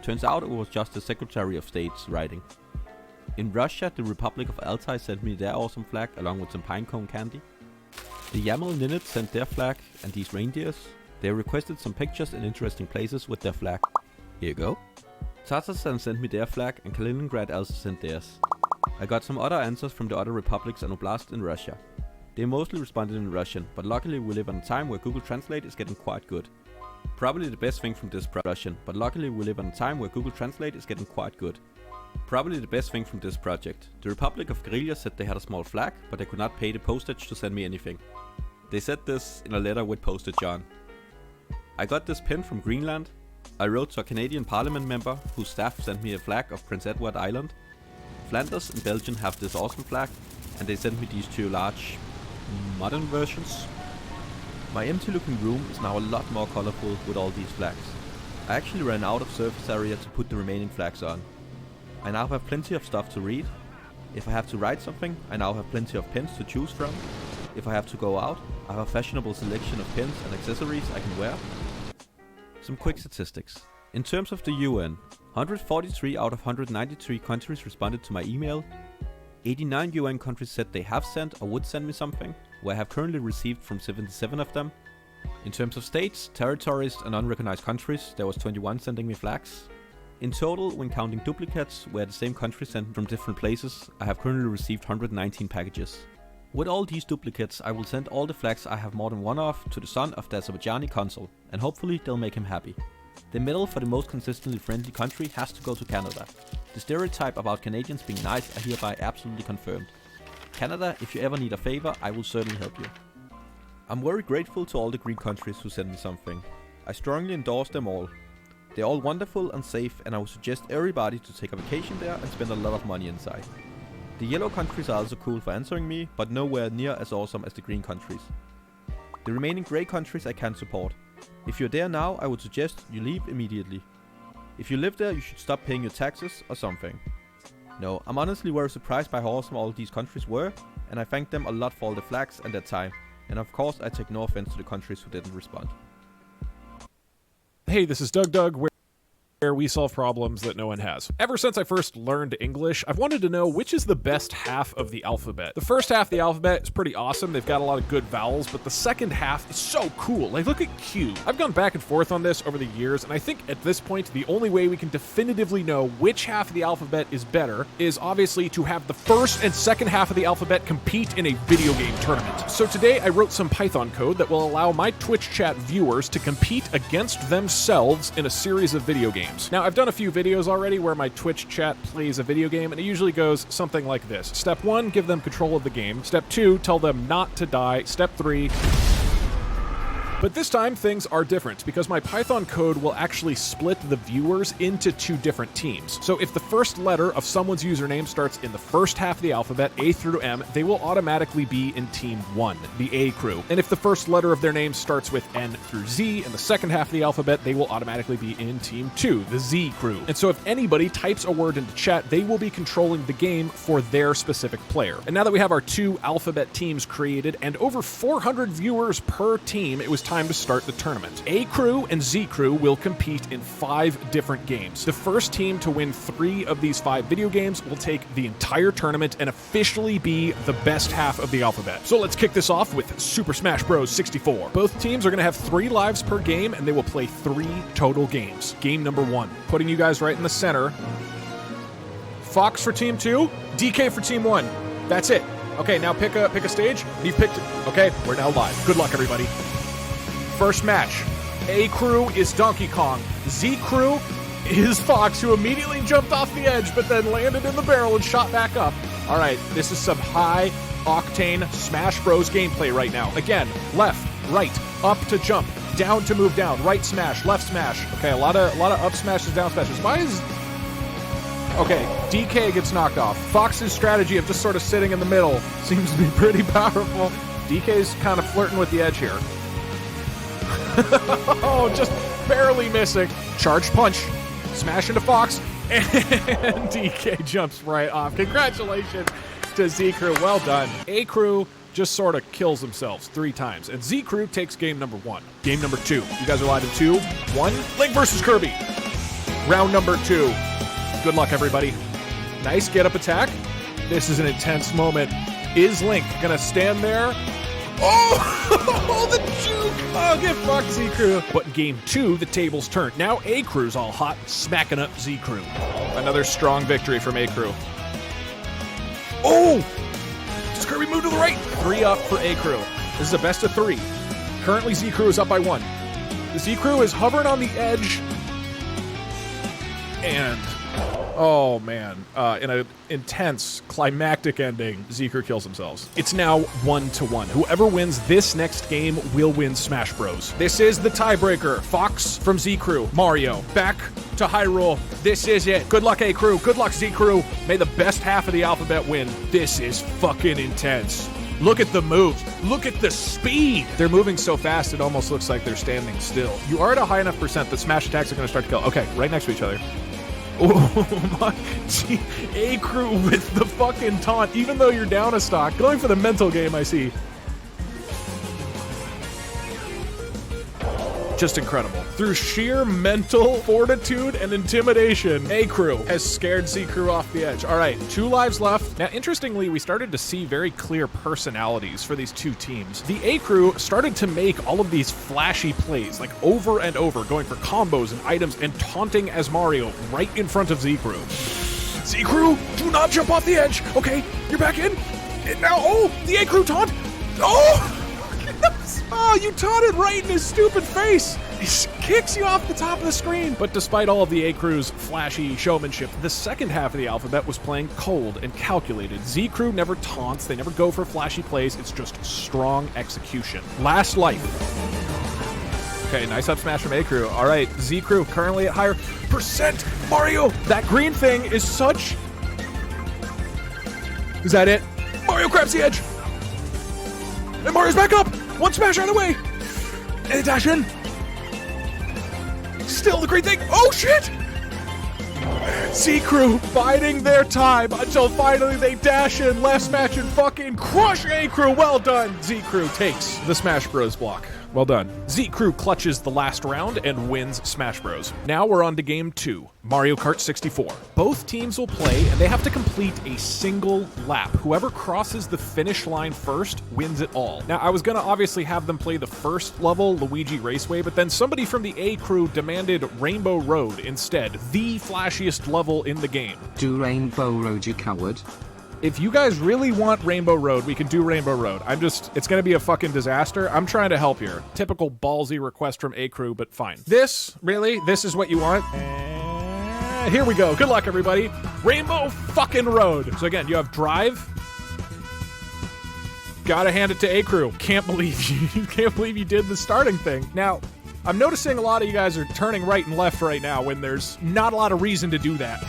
Turns out it was just the Secretary of State's writing. In Russia, the Republic of Altai sent me their awesome flag along with some pinecone candy. The Yamal Ninit sent their flag and these reindeers. They requested some pictures in interesting places with their flag. Here you go. Tatarstan sent me their flag and Kaliningrad also sent theirs. I got some other answers from the other republics and oblasts in Russia. They mostly responded in Russian, but luckily we live in a time where Google Translate is getting quite good. Probably the best thing from this project, but luckily we live in a time where Google Translate is getting quite good. Probably the best thing from this project. The Republic of Guerrilla said they had a small flag, but they could not pay the postage to send me anything. They said this in a letter with postage on. I got this pin from Greenland. I wrote to a Canadian Parliament member whose staff sent me a flag of Prince Edward Island. Flanders and Belgium have this awesome flag, and they sent me these two large, modern versions. My empty looking room is now a lot more colorful with all these flags. I actually ran out of surface area to put the remaining flags on. I now have plenty of stuff to read. If I have to write something, I now have plenty of pens to choose from. If I have to go out, I have a fashionable selection of pens and accessories I can wear. Some quick statistics. In terms of the UN, 143 out of 193 countries responded to my email. 89 UN countries said they have sent or would send me something, where I have currently received from 77 of them. In terms of states, territories and unrecognized countries, there was 21 sending me flags. In total, when counting duplicates, where the same country sent from different places, I have currently received 119 packages. With all these duplicates, I will send all the flags I have more than one of to the son of the Azerbaijani consul, and hopefully they'll make him happy. The medal for the most consistently friendly country has to go to Canada. The stereotype about Canadians being nice are hereby absolutely confirmed. Canada, if you ever need a favor, I will certainly help you. I'm very grateful to all the green countries who sent me something. I strongly endorse them all. They're all wonderful and safe, and I would suggest everybody to take a vacation there and spend a lot of money inside. The yellow countries are also cool for answering me, but nowhere near as awesome as the green countries. The remaining grey countries I can't support. If you're there now, I would suggest you leave immediately. If you live there, you should stop paying your taxes or something. No, I'm honestly very surprised by how awesome all these countries were, and I thank them a lot for all the flags and their time. And of course, I take no offense to the countries who didn't respond. Hey, this is Doug, where we solve problems that no one has. Ever since I first learned English, I've wanted to know which is the best half of the alphabet. The first half of the alphabet is pretty awesome. They've got a lot of good vowels, but the second half is so cool. Like, look at Q. I've gone back and forth on this over the years, and I think at this point, the only way we can definitively know which half of the alphabet is better is obviously to have the first and second half of the alphabet compete in a video game tournament. So today, I wrote some Python code that will allow my Twitch chat viewers to compete against themselves in a series of video games. Now, I've done a few videos already where my Twitch chat plays a video game, and it usually goes something like this. Step 1, give them control of the game. Step 2, tell them not to die. Step 3... But this time, things are different, because my Python code will actually split the viewers into two different teams. So if the first letter of someone's username starts in the first half of the alphabet, A through M, they will automatically be in Team 1, the A crew. And if the first letter of their name starts with N through Z in the second half of the alphabet, they will automatically be in Team 2, the Z crew. And so if anybody types a word into chat, they will be controlling the game for their specific player. And now that we have our two alphabet teams created and over 400 viewers per team, it was time to start the tournament. A crew and Z crew will compete in 5 different games. The first team to win 3 of these 5 video games will take the entire tournament and officially be the best half of the alphabet. So let's kick this off with Super Smash Bros. 64. Both teams are going to have 3 lives per game, and they will play 3 total games. Game number 1. Putting you guys right in the center. Fox for Team 2, DK for Team 1. That's it. Okay, now pick a stage. You've picked it. Okay, we're now live. Good luck, everybody. First match. A crew is Donkey Kong. Z crew is Fox, who immediately jumped off the edge, but then landed in the barrel and shot back up. All right, this is some high-octane Smash Bros. Gameplay right now. Again, left, right, up to jump, down to move down, right smash, left smash. Okay, a lot of up smashes, down smashes. Why is... Okay, DK gets knocked off. Fox's strategy of just sort of sitting in the middle seems to be pretty powerful. DK's kind of flirting with the edge here. Oh, just barely missing. Charged punch. Smash into Fox. And DK jumps right off. Congratulations to Z Crew. Well done. A Crew just sort of kills themselves 3 times. And Z Crew takes game number 1. Game number 2. You guys are live in 2, 1. Link versus Kirby. Round number 2. Good luck, everybody. Nice get-up attack. This is an intense moment. Is Link gonna stand there? Oh, the juke! Oh, get fucked, Z Crew. But in game 2, the tables turned. Now A Crew's all hot, smacking up Z Crew. Another strong victory from A Crew. Oh! Does Kirby move to the right? 3 up for A Crew. This is a best of 3. Currently, Z Crew is up by 1. The Z Crew is hovering on the edge. And... oh, man. In an intense, climactic ending, Z Crew kills themselves. It's now 1-1. Whoever wins this next game will win Smash Bros. This is the tiebreaker. Fox from Z Crew. Mario. Back to Hyrule. This is it. Good luck, A Crew. Good luck, Z Crew. May the best half of the alphabet win. This is fucking intense. Look at the moves. Look at the speed. They're moving so fast, it almost looks like they're standing still. You are at a high enough percent that smash attacks are going to start to kill. Okay, right next to each other. Oh my, gee, A Crew with the fucking taunt, even though you're down a stock. Going for the mental game, I see. Just incredible. Through sheer mental fortitude and intimidation, A Crew has scared Z Crew off the edge. All right, 2 lives left. Now, interestingly, we started to see very clear personalities for these 2 teams. The A Crew started to make all of these flashy plays, like over and over, going for combos and items and taunting as Mario right in front of Z Crew. Z Crew, do not jump off the edge. Okay, you're back in. And now, oh, the A Crew taunt. Oh! Oh, you taunted right in his stupid face! He kicks you off the top of the screen! But despite all of the A Crew's flashy showmanship, the second half of the alphabet was playing cold and calculated. Z Crew never taunts, they never go for flashy plays, it's just strong execution. Last life. Okay, nice up smash from A Crew. Alright, Z Crew currently at higher percent. Mario! That green thing is such... Is that it? Mario grabs the edge! And Mario's back up! 1 smash out of the way! And dash in! still the great thing. Oh, shit! Z-Crew biding their time until finally they dash in, left smash, and fucking crush A-Crew. Well done. Z-Crew takes the Smash Bros block. Well done. Z-Crew clutches the last round and wins Smash Bros. Now we're on to game 2, Mario Kart 64. Both teams will play and they have to complete a single lap. Whoever crosses the finish line first wins it all. Now I was gonna obviously have them play the first level, Luigi Raceway, but then somebody from the A crew demanded Rainbow Road instead, the flashiest level in the game. Do Rainbow Road, you coward. If you guys really want Rainbow Road, we can do Rainbow Road. It's gonna be a fucking disaster. I'm trying to help here. Typical ballsy request from A-Crew, but fine. This is what you want? Here we go. Good luck, everybody. Rainbow fucking Road. So again, you have drive. Gotta hand it to A-Crew. Can't believe you did the starting thing. Now, I'm noticing a lot of you guys are turning right and left right now when there's not a lot of reason to do that.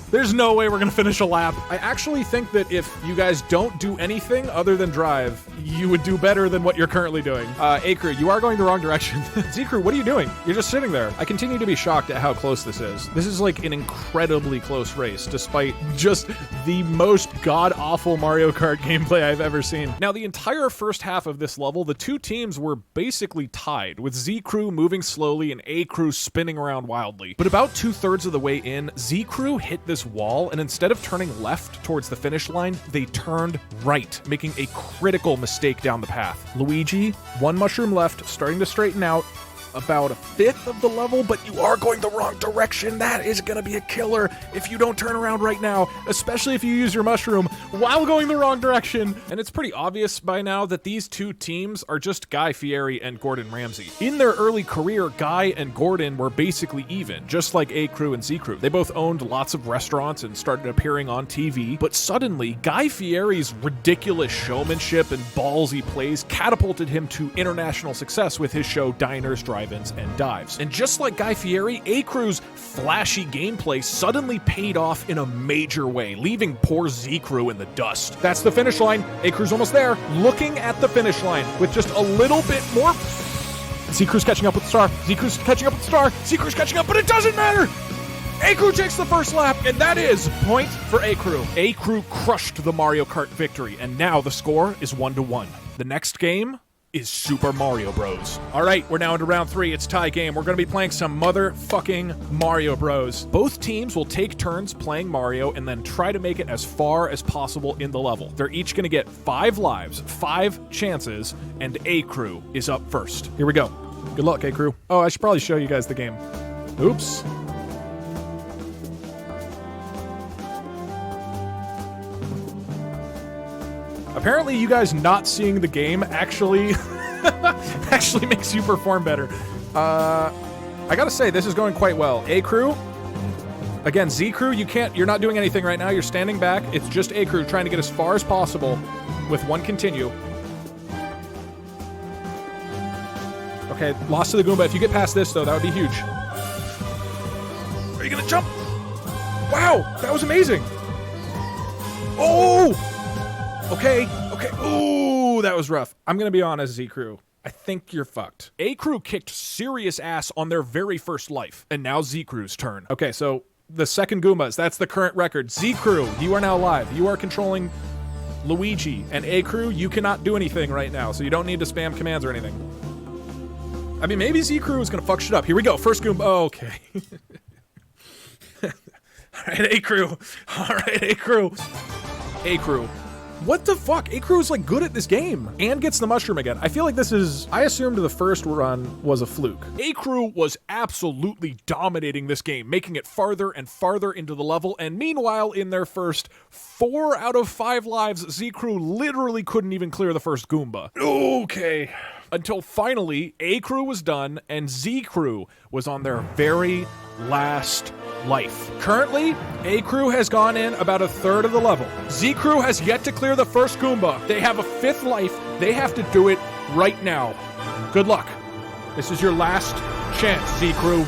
There's no way we're gonna finish a lap. I actually think that if you guys don't do anything other than drive, you would do better than what you're currently doing. A-Crew, you are going the wrong direction. Z-Crew, what are you doing? You're just sitting there. I continue to be shocked at how close this is. This is like an incredibly close race, despite just the most god-awful Mario Kart gameplay I've ever seen. Now, the entire first half of this level, the two teams were basically tied, with Z-Crew moving slowly and A-Crew spinning around wildly. But about 2/3 of the way in, Z-Crew hit this wall, and instead of turning left towards the finish line, they turned right, making a critical mistake down the path. Luigi, one mushroom left, starting to straighten out, about 1/5 of the level, but you are going the wrong direction. That is gonna be a killer if you don't turn around right now, especially if you use your mushroom while going the wrong direction. And it's pretty obvious by now that these two teams are just Guy Fieri and Gordon Ramsay. In their early career, Guy and Gordon were basically even, just like A-Crew and Z-Crew. They both owned lots of restaurants and started appearing on TV, but suddenly, Guy Fieri's ridiculous showmanship and ballsy plays catapulted him to international success with his show Diners, Drive-Ins, and Dives. And just like Guy Fieri, A-Crew's flashy gameplay suddenly paid off in a major way, leaving poor Z-Crew in the dust. That's the finish line. A-Crew's almost there, looking at the finish line with just a little bit more. Z-Crew's catching up with the star. Z-Crew's catching up with the star. Z-Crew's catching up, but it doesn't matter! A-Crew takes the first lap, and that is point for A-Crew. A-Crew crushed the Mario Kart victory, and now the score is 1-1. The next game is Super Mario Bros. All right, we're now into round 3. It's tie game. We're going to be playing some motherfucking Mario Bros. Both teams will take turns playing Mario and then try to make it as far as possible in the level. They're each going to get 5 lives, 5 chances, and A-Crew is up first. Here we go. Good luck, A-Crew. Oh, I should probably show you guys the game. Oops. Apparently, you guys not seeing the game actually makes you perform better. I gotta say, this is going quite well. A-Crew, again, Z-Crew, you're not doing anything right now. You're standing back. It's just A-Crew trying to get as far as possible with one continue. Okay, lost to the Goomba. If you get past this, though, that would be huge. Are you gonna jump? Wow, that was amazing. Oh! Okay. Ooh, that was rough. I'm gonna be honest, Z-Crew. I think you're fucked. A-Crew kicked serious ass on their very first life, and now Z-Crew's turn. Okay, so the second Goombas, that's the current record. Z-Crew, you are now live. You are controlling Luigi, and A-Crew, you cannot do anything right now, so you don't need to spam commands or anything. I mean, maybe Z-Crew is gonna fuck shit up. Here we go, first Goomba. Oh, okay. All right, A-Crew. All right, A-Crew. A-Crew. What the fuck? A-Crew's like good at this game and gets the mushroom again. I feel like I assumed the first run was a fluke. A-Crew was absolutely dominating this game, making it farther and farther into the level, and meanwhile, in their first 4 out of 5 lives, Z-Crew literally couldn't even clear the first Goomba. Okay. Until finally, A-Crew was done, and Z-Crew was on their very last life. Currently, A-Crew has gone in about 1/3 of the level. Z-Crew has yet to clear the first Goomba. They have a 5th life. They have to do it right now. Good luck. This is your last chance, Z-Crew.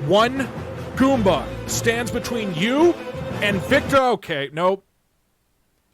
1 Goomba stands between you and Victor. Okay, nope.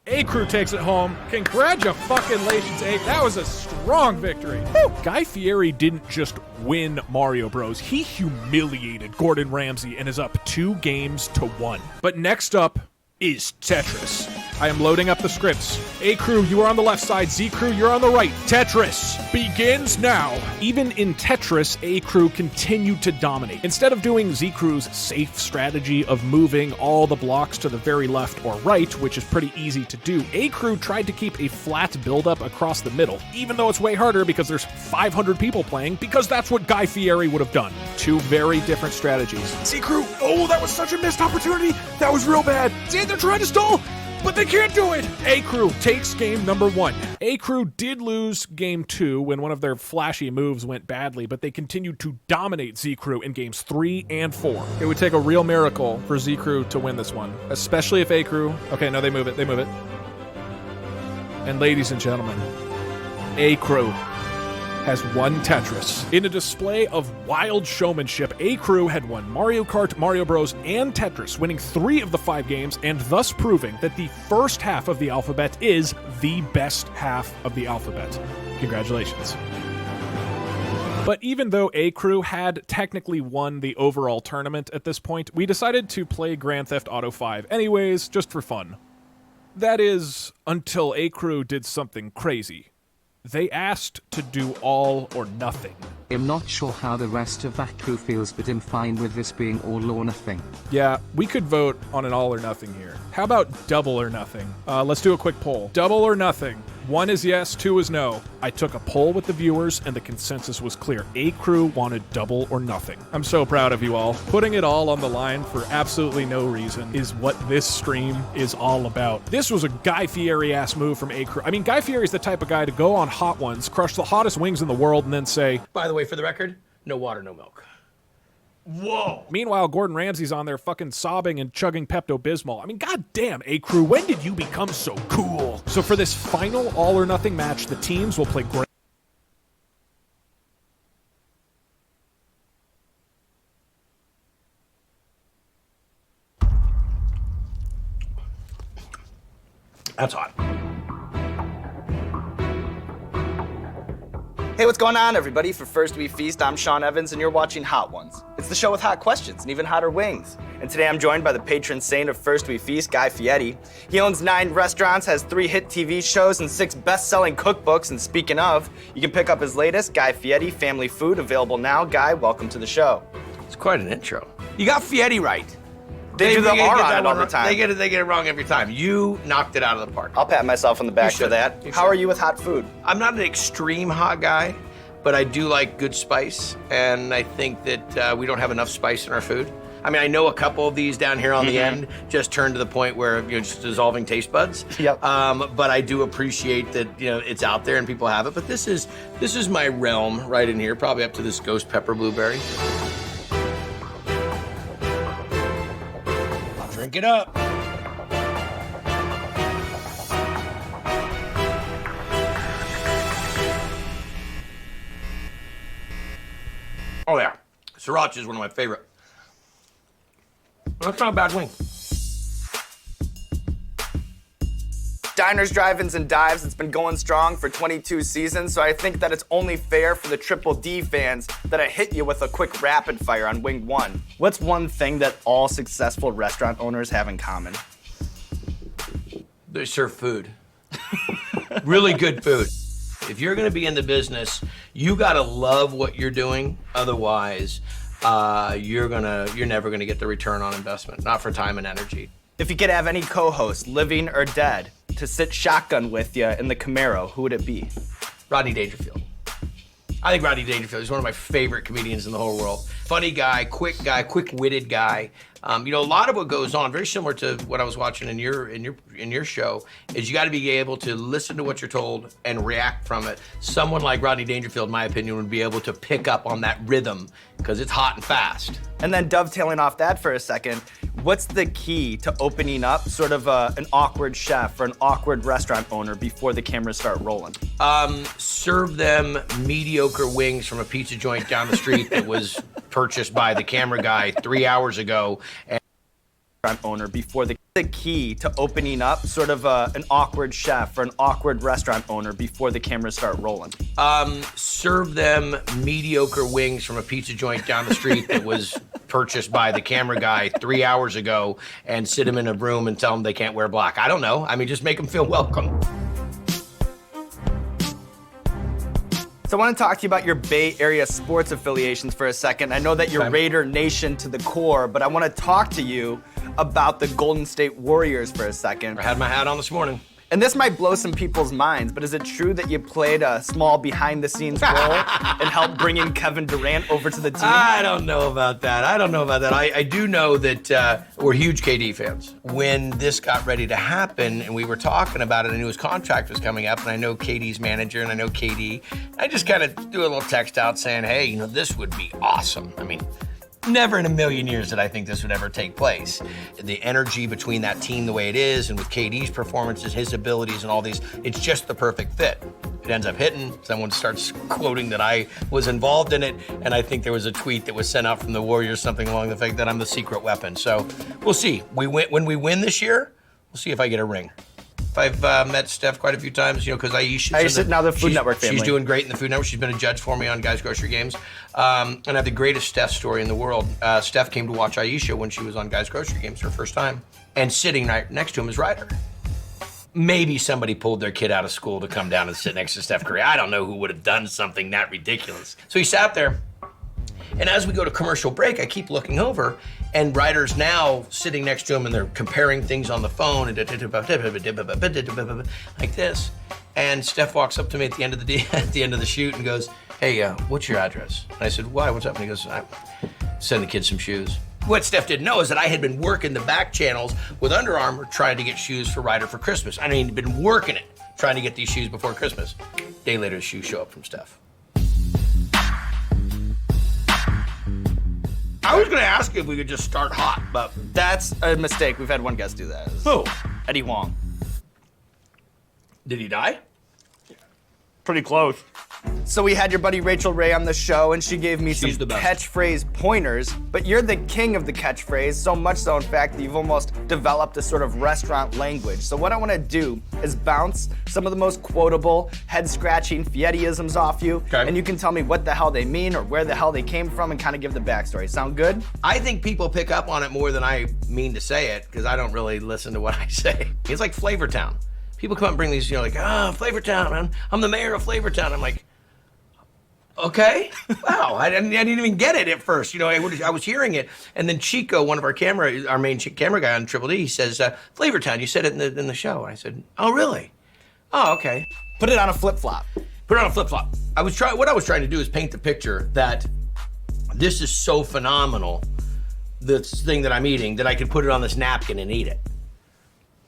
A-Crew takes it home. Congratulations, A. That was a strong victory. Woo! Guy Fieri didn't just win Mario Bros. He humiliated Gordon Ramsay and is up 2-1. But next up is Tetris. I am loading up the scripts. A-Crew, you are on the left side. Z-Crew, you're on the right. Tetris begins now. Even in Tetris, A-Crew continued to dominate. Instead of doing Z-Crew's safe strategy of moving all the blocks to the very left or right, which is pretty easy to do, A-Crew tried to keep a flat buildup across the middle, even though it's way harder because there's 500 people playing, because that's what Guy Fieri would have done. Two very different strategies. Z-Crew, oh, that was such a missed opportunity. That was real bad. See, they're trying to stall, but they can't do it! A-Crew takes game number 1. A-Crew did lose game 2 when one of their flashy moves went badly, but they continued to dominate Z-Crew in games 3 and 4. It would take a real miracle for Z-Crew to win this one, especially if A-Crew... Okay, no, they move it. And ladies and gentlemen, A-Crew has won Tetris. In a display of wild showmanship, A-Crew had won Mario Kart, Mario Bros, and Tetris, winning 3 of the 5 games, and thus proving that the first half of the alphabet is the best half of the alphabet. Congratulations. But even though A-Crew had technically won the overall tournament at this point, we decided to play Grand Theft Auto 5 anyways, just for fun. That is, until A-Crew did something crazy. They asked to do all or nothing. I'm not sure how the rest of that crew feels, but I'm fine with this being all or nothing. Yeah, we could vote on an all or nothing here. How about double or nothing? Let's do a quick poll. Double or nothing. 1 is yes, 2 is no. I took a poll with the viewers and the consensus was clear. A-Crew wanted double or nothing. I'm so proud of you all. Putting it all on the line for absolutely no reason is what this stream is all about. This was a Guy Fieri-ass move from A-Crew. I mean, Guy Fieri's the type of guy to go on Hot Ones, crush the hottest wings in the world, and then say, by the way, for the record, no water, no milk. Whoa! Meanwhile, Gordon Ramsay's on there fucking sobbing and chugging Pepto-Bismol. I mean, goddamn, A-Crew, when did you become so cool? So for this final all-or-nothing match, the teams will play That's hot. Hey, what's going on, everybody? For First We Feast, I'm Sean Evans, and you're watching Hot Ones. It's the show with hot questions and even hotter wings. And today I'm joined by the patron saint of First We Feast, Guy Fieri. He owns 9 restaurants, has 3 hit TV shows, and 6 best-selling cookbooks. And speaking of, you can pick up his latest, Guy Fieri Family Food, available now. Guy, welcome to the show. It's quite an intro. You got Fieri right. They do the R on it all the time. They get it wrong every time. You knocked it out of the park. I'll pat myself on the back for that. You How should. are you with hot food? I'm not an extreme hot guy, but I do like good spice, and I think that we don't have enough spice in our food. I mean, I know a couple of these down here on the end just turned to the point where you're just dissolving taste buds. Yep. But I do appreciate that it's out there and people have it. But this is my realm right in here, probably up to this ghost pepper blueberry. Drink it up. Oh yeah, Sriracha is one of my favorite. That's not a bad wing. Diners, Drive-Ins, and Dives, it's been going strong for 22 seasons, so I think that it's only fair for the Triple D fans that I hit you with a quick rapid fire on Wing 1. What's one thing that all successful restaurant owners have in common? They serve food. Really good food. If you're gonna be in the business, you gotta love what you're doing. Otherwise, you're never gonna get the return on investment, not for time and energy. If you could have any co-host, living or dead, to sit shotgun with you in the Camaro, who would it be? Rodney Dangerfield. I think Rodney Dangerfield is one of my favorite comedians in the whole world. Funny guy, quick-witted guy. A lot of what goes on, very similar to what I was watching in your show, is you got to be able to listen to what you're told and react from it. Someone like Rodney Dangerfield, in my opinion, would be able to pick up on that rhythm because it's hot and fast. And then dovetailing off that for a second, what's the key to opening up sort of an awkward chef or an awkward restaurant owner before the cameras start rolling? Serve them mediocre wings from a pizza joint down the street that was purchased by the camera guy 3 hours ago. owner before the key to opening up sort of an awkward chef or an awkward restaurant owner before the cameras start rolling? Serve them mediocre wings from a pizza joint down the street that was purchased by the camera guy 3 hours ago and sit them in a room and tell them they can't wear black. I don't know. I mean, just make them feel welcome. So I want to talk to you about your Bay Area sports affiliations for a second. I know that you're Raider Nation to the core, but I want to talk to you about the Golden State Warriors for a second. I had my hat on this morning. And this might blow some people's minds, but is it true that you played a small behind-the-scenes role and helped bring in Kevin Durant over to the team? I don't know about that. I do know that we're huge KD fans. When this got ready to happen and we were talking about it, I knew his contract was coming up, and I know KD's manager, and I know KD. I just kind of threw a little text out saying, hey, you know, this would be awesome. I mean, never in a million years did I think this would ever take place. The energy between that team the way it is, and with KD's performances, his abilities, and all these, it's just the perfect fit. It ends up hitting. Someone starts quoting that I was involved in it, and I think there was a tweet that was sent out from the Warriors, something along the fact that I'm the secret weapon. So we'll see. When we win this year, we'll see if I get a ring. I've met Steph quite a few times, you know, because Aisha's now the Food Network family. She's doing great in the Food Network. She's been a judge for me on Guys Grocery Games. And I have the greatest Steph story in the world. Steph came to watch Aisha when she was on Guys Grocery Games her first time. And sitting right next to him is Ryder. Maybe somebody pulled their kid out of school to come down and sit next to Steph Curry. I don't know who would have done something that ridiculous. So he sat there. And as we go to commercial break, I keep looking over, and Ryder's now sitting next to him, and they're comparing things on the phone, and like this. And Steph walks up to me at the end of the shoot and goes, "Hey, what's your address?" And I said, "Why? What's up?" And he goes, "I send the kids some shoes." What Steph didn't know is that I had been working the back channels with Under Armour trying to get shoes for Ryder for Christmas. I mean, been working it, trying to get these shoes before Christmas. A day later, the shoes show up from Steph. I was gonna ask you if we could just start hot, but That's a mistake. We've had one guest do that. who? Eddie Huang. Did he die? Pretty close. So we had your buddy Rachel Ray on the show, and she gave me She's some the best. catchphrase pointers, but you're the king of the catchphrase, so much so, in fact, that you've almost developed a sort of restaurant language. So what I want to do is bounce some of the most quotable, head-scratching Fieri-isms off you, Okay. and you can tell me what the hell they mean or where the hell they came from and kind of give the backstory. Sound good? I think people pick up on it more than I mean to say it, because I don't really listen to what I say. It's like Flavortown. People come up and bring these, you know, like, Flavortown, I'm the mayor of Flavortown. I'm like, okay, wow, I didn't even get it at first. You know, I was hearing it, and then Chico, one of our main camera guy on Triple D, he says, Flavortown, you said it in the show. And I said, oh, really? Oh, okay. Put it on a flip-flop. Put it on a flip-flop. What I was trying to do is paint the picture that this is so phenomenal, this thing that I'm eating, that I could put it on this napkin and eat it.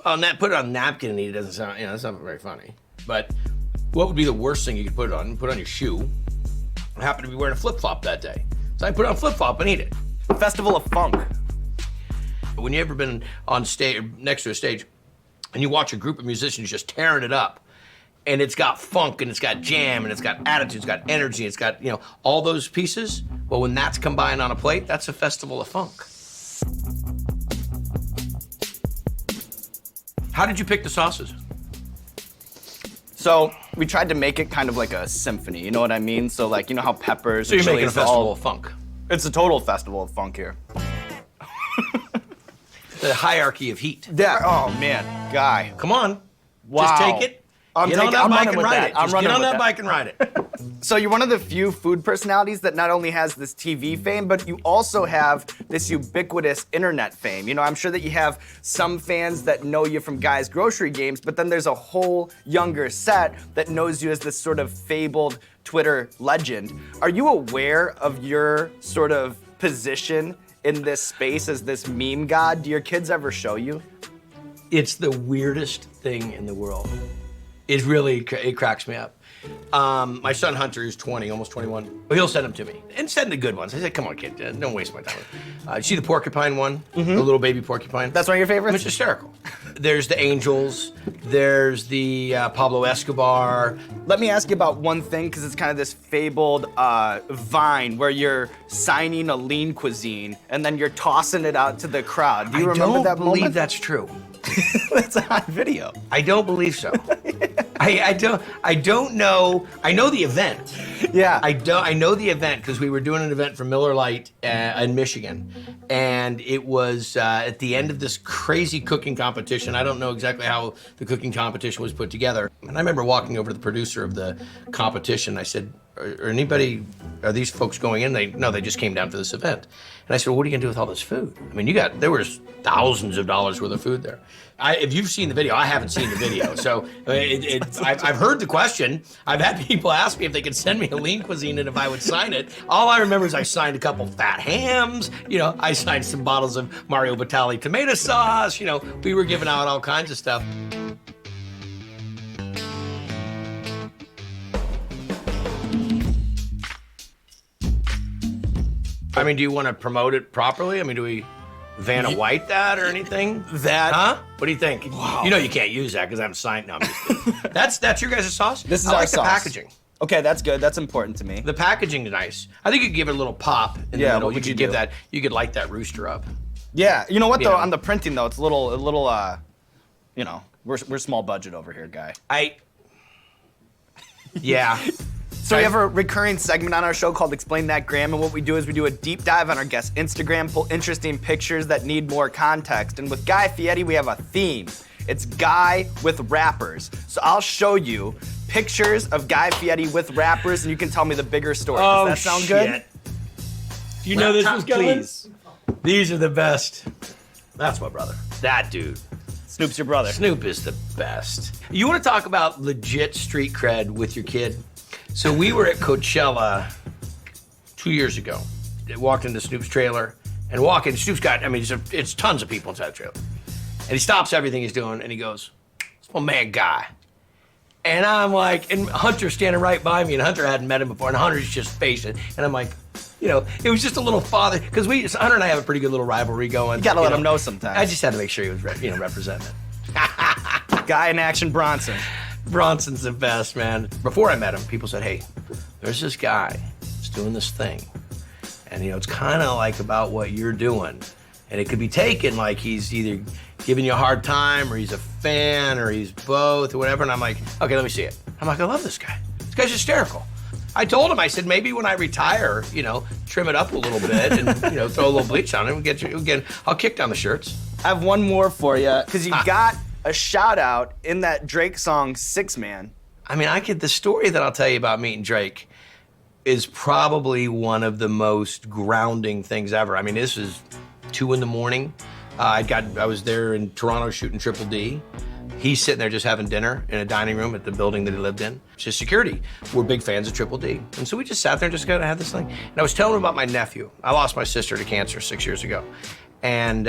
Well, put it on a napkin and eat it doesn't sound, that's not very funny. But what would be the worst thing you could put it on? Put it on your shoe. I happened to be wearing a flip-flop that day. So I put it on a flip-flop and eat it. Festival of Funk. When you ever been on stage, next to a stage, and you watch a group of musicians just tearing it up, and it's got funk, and it's got jam, and it's got attitude, it's got energy, it's got, you know, all those pieces, well, when that's combined on a plate, that's a festival of funk. How did you pick the sauces? So we tried to make it kind of like a symphony, you know what I mean? So like, you know how peppers So you're and making a chilies festival of funk. It's a total festival of funk here. The hierarchy of heat. Yeah, oh man, guy. Come on. Wow. Just take it. Get on that bike and ride it. Just get on that bike and ride it. So you're one of the few food personalities that not only has this TV fame, but you also have this ubiquitous internet fame. You know, I'm sure that you have some fans that know you from Guys Grocery Games, but then there's a whole younger set that knows you as this sort of fabled Twitter legend. Are you aware of your sort of position in this space as this meme god? Do your kids ever show you? It's the weirdest thing in the world. It cracks me up. My son Hunter, who's 20, almost 21, he'll send them to me. And send the good ones. I said, come on, kid, don't waste my time. You see the porcupine one? The little baby porcupine? That's one of your favorites? It's hysterical. There's the Angels. There's the Pablo Escobar. Let me ask you about one thing, because it's kind of this fabled Vine where you're signing a lean cuisine and then you're tossing it out to the crowd. Do you remember that moment? I don't believe that's true. That's on video. I don't believe so. I don't know. I know the event. Yeah. I know the event because we were doing an event for Miller Lite in Michigan, and it was at the end of this crazy cooking competition. I don't know exactly how the cooking competition was put together. And I remember walking over to the producer of the competition. I said, are these folks going in? They just came down for this event. And I said, well, what are you gonna do with all this food? I mean, there was thousands of dollars worth of food there. If you've seen the video, I haven't seen the video. So I've heard the question. I've had people ask me if they could send me a lean cuisine and if I would sign it. All I remember is I signed a couple fat hams. I signed some bottles of Mario Batali tomato sauce. We were giving out all kinds of stuff. I mean, do you want to promote it properly? I mean, do we Vanna White that or anything? That? What do you think? Wow. You can't use that because I'm signed. No, I'm just kidding. That's your guys' sauce? This is I our like sauce. the packaging. Okay, that's good. That's important to me. The packaging is nice. I think you could give it a little pop in the middle. What would you give do? that. You could light that rooster up. Yeah, you know what though? Yeah. On the printing though, it's a little. We're small budget over here, guy. Yeah. So we have a recurring segment on our show called Explain That Graham, and what we do is we do a deep dive on our guest's Instagram, pull interesting pictures that need more context. And with Guy Fieri, we have a theme. It's Guy with rappers. So I'll show you pictures of Guy Fieri with rappers, and you can tell me the bigger story. Does that sound good? You know this was going? Please. These are the best. That's my brother. That dude. Snoop's your brother. Snoop is the best. You want to talk about legit street cred with your kid? So we were at Coachella 2 years ago. Walked into Snoop's trailer and Snoop's got, it's tons of people inside the trailer. And he stops everything he's doing and he goes, "It's my man Guy." And I'm like, and Hunter's standing right by me, and Hunter hadn't met him before, and Hunter's just facing. And I'm like, it was just a little father, because Hunter and I have a pretty good little rivalry going. You gotta let him know sometimes. I just had to make sure he was, representing it. Guy in action, Bronson. Bronson's the best, man. Before I met him, people said, hey, there's this guy that's doing this thing. And, it's kind of like about what you're doing. And it could be taken like he's either giving you a hard time or he's a fan or he's both or whatever. And I'm like, okay, let me see it. I'm like, I love this guy. This guy's hysterical. I told him, I said, maybe when I retire, trim it up a little bit and, throw a little bleach on it. I'll kick down the shirts. I have one more for you, because you got a shout out in that Drake song, 6 Man. I mean, the story that I'll tell you about meeting Drake is probably one of the most grounding things ever. I mean, this is 2 a.m. I was there in Toronto shooting Triple D. He's sitting there just having dinner in a dining room at the building that he lived in. It's just security. We're big fans of Triple D. And so we just sat there and just got to have this thing. And I was telling him about my nephew. I lost my sister to cancer 6 years ago. And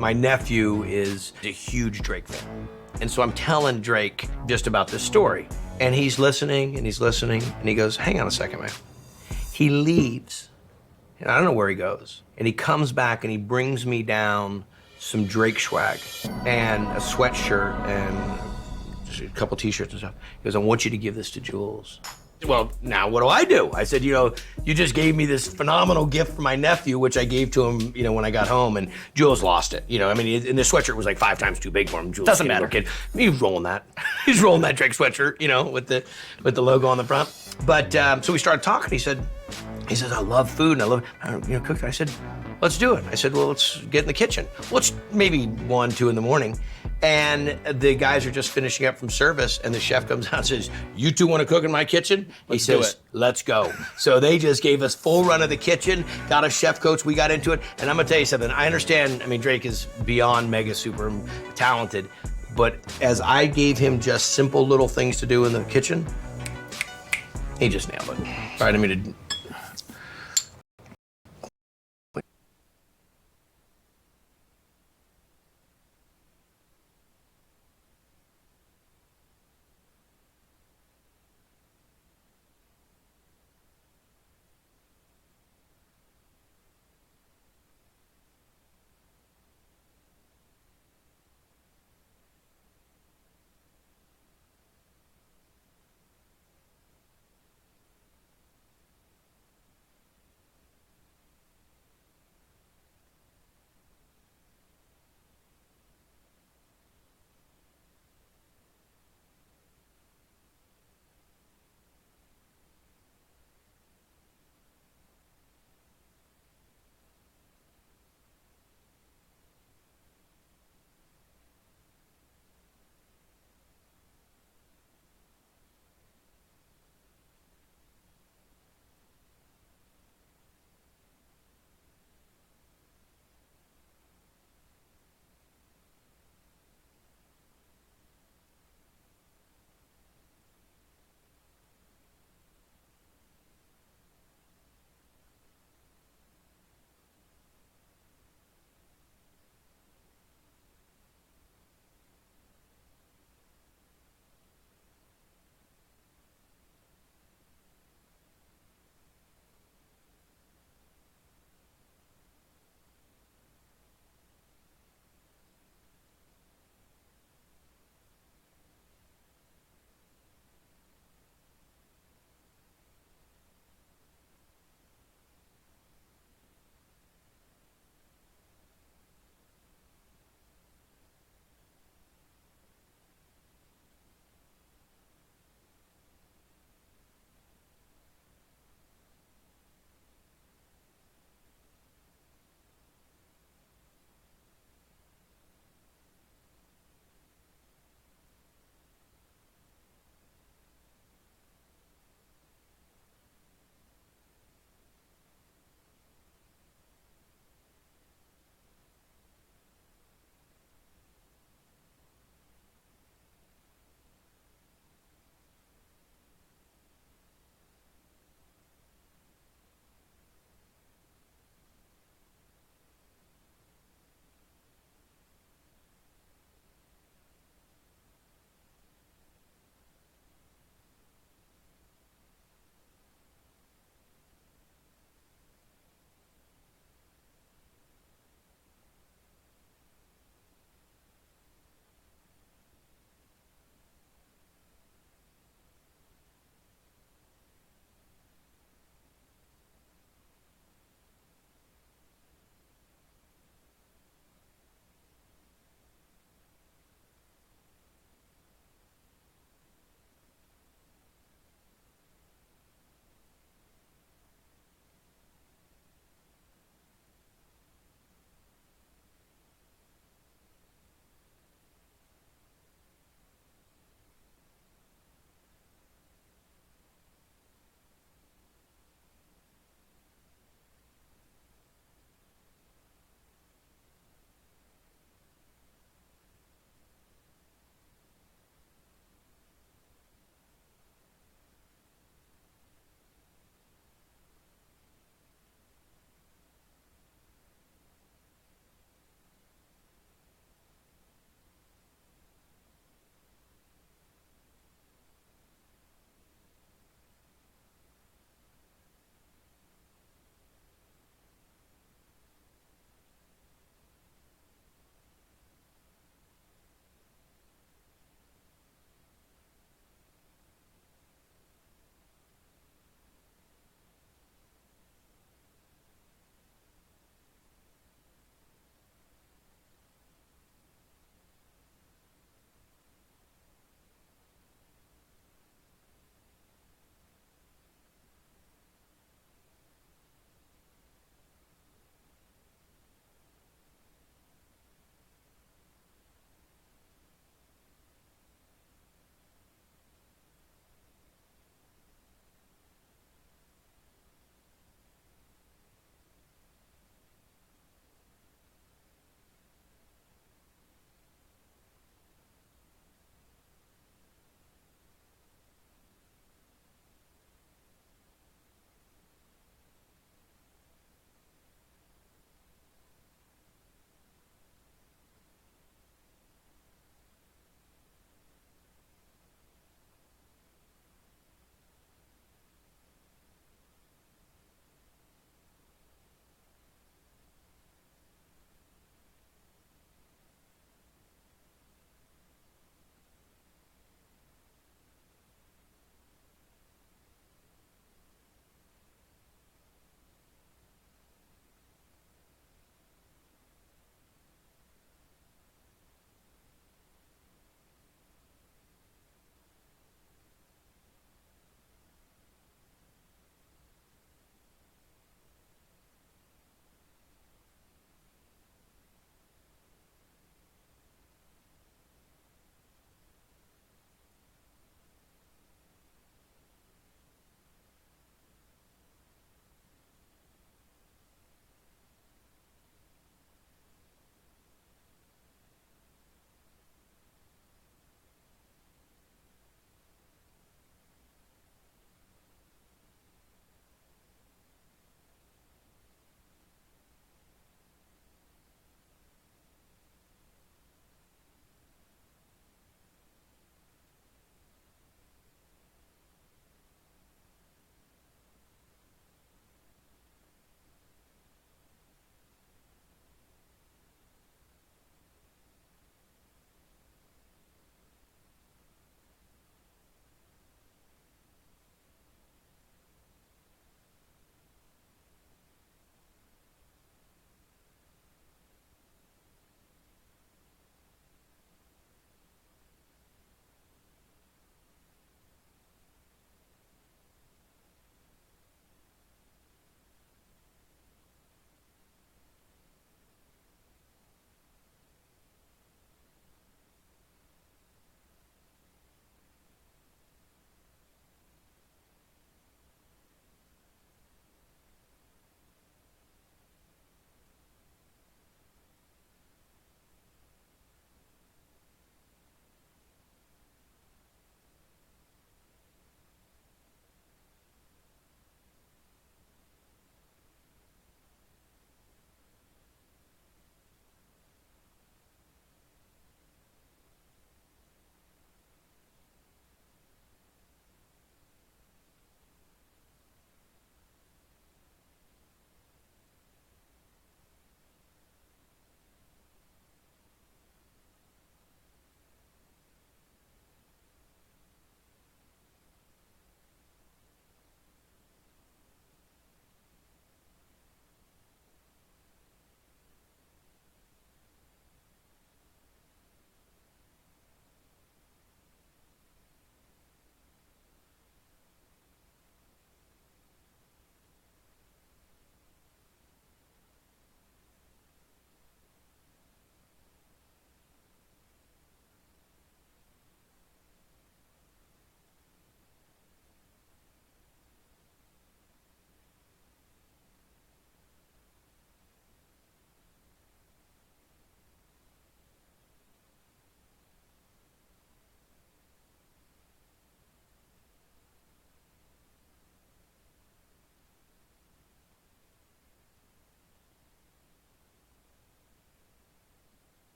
my nephew is a huge Drake fan. And so I'm telling Drake just about this story. And he's listening, and he's listening, and he goes, hang on a second, man. He leaves, and I don't know where he goes. And he comes back, and he brings me down some Drake swag and a sweatshirt and just a couple t-shirts and stuff. He goes, I want you to give this to Jules. Well, now what do? I said, you just gave me this phenomenal gift for my nephew, which I gave to him, when I got home, and Jules lost it. And the sweatshirt was like 5 times too big for him. Jules, doesn't matter. Kid. He's rolling that. He's rolling that Drake sweatshirt, with the logo on the front. But so we started talking. He says, I love food and I love, cooking. I said, let's do it. I said, well, let's get in the kitchen. Well, it's maybe 1, 2 in the morning. And the guys are just finishing up from service, and the chef comes out and says, you two want to cook in my kitchen? He says, let's go. So they just gave us full run of the kitchen, got a chef coach, we got into it. And I'm gonna tell you something, I understand, Drake is beyond mega super talented, but as I gave him just simple little things to do in the kitchen, he just nailed it. All right,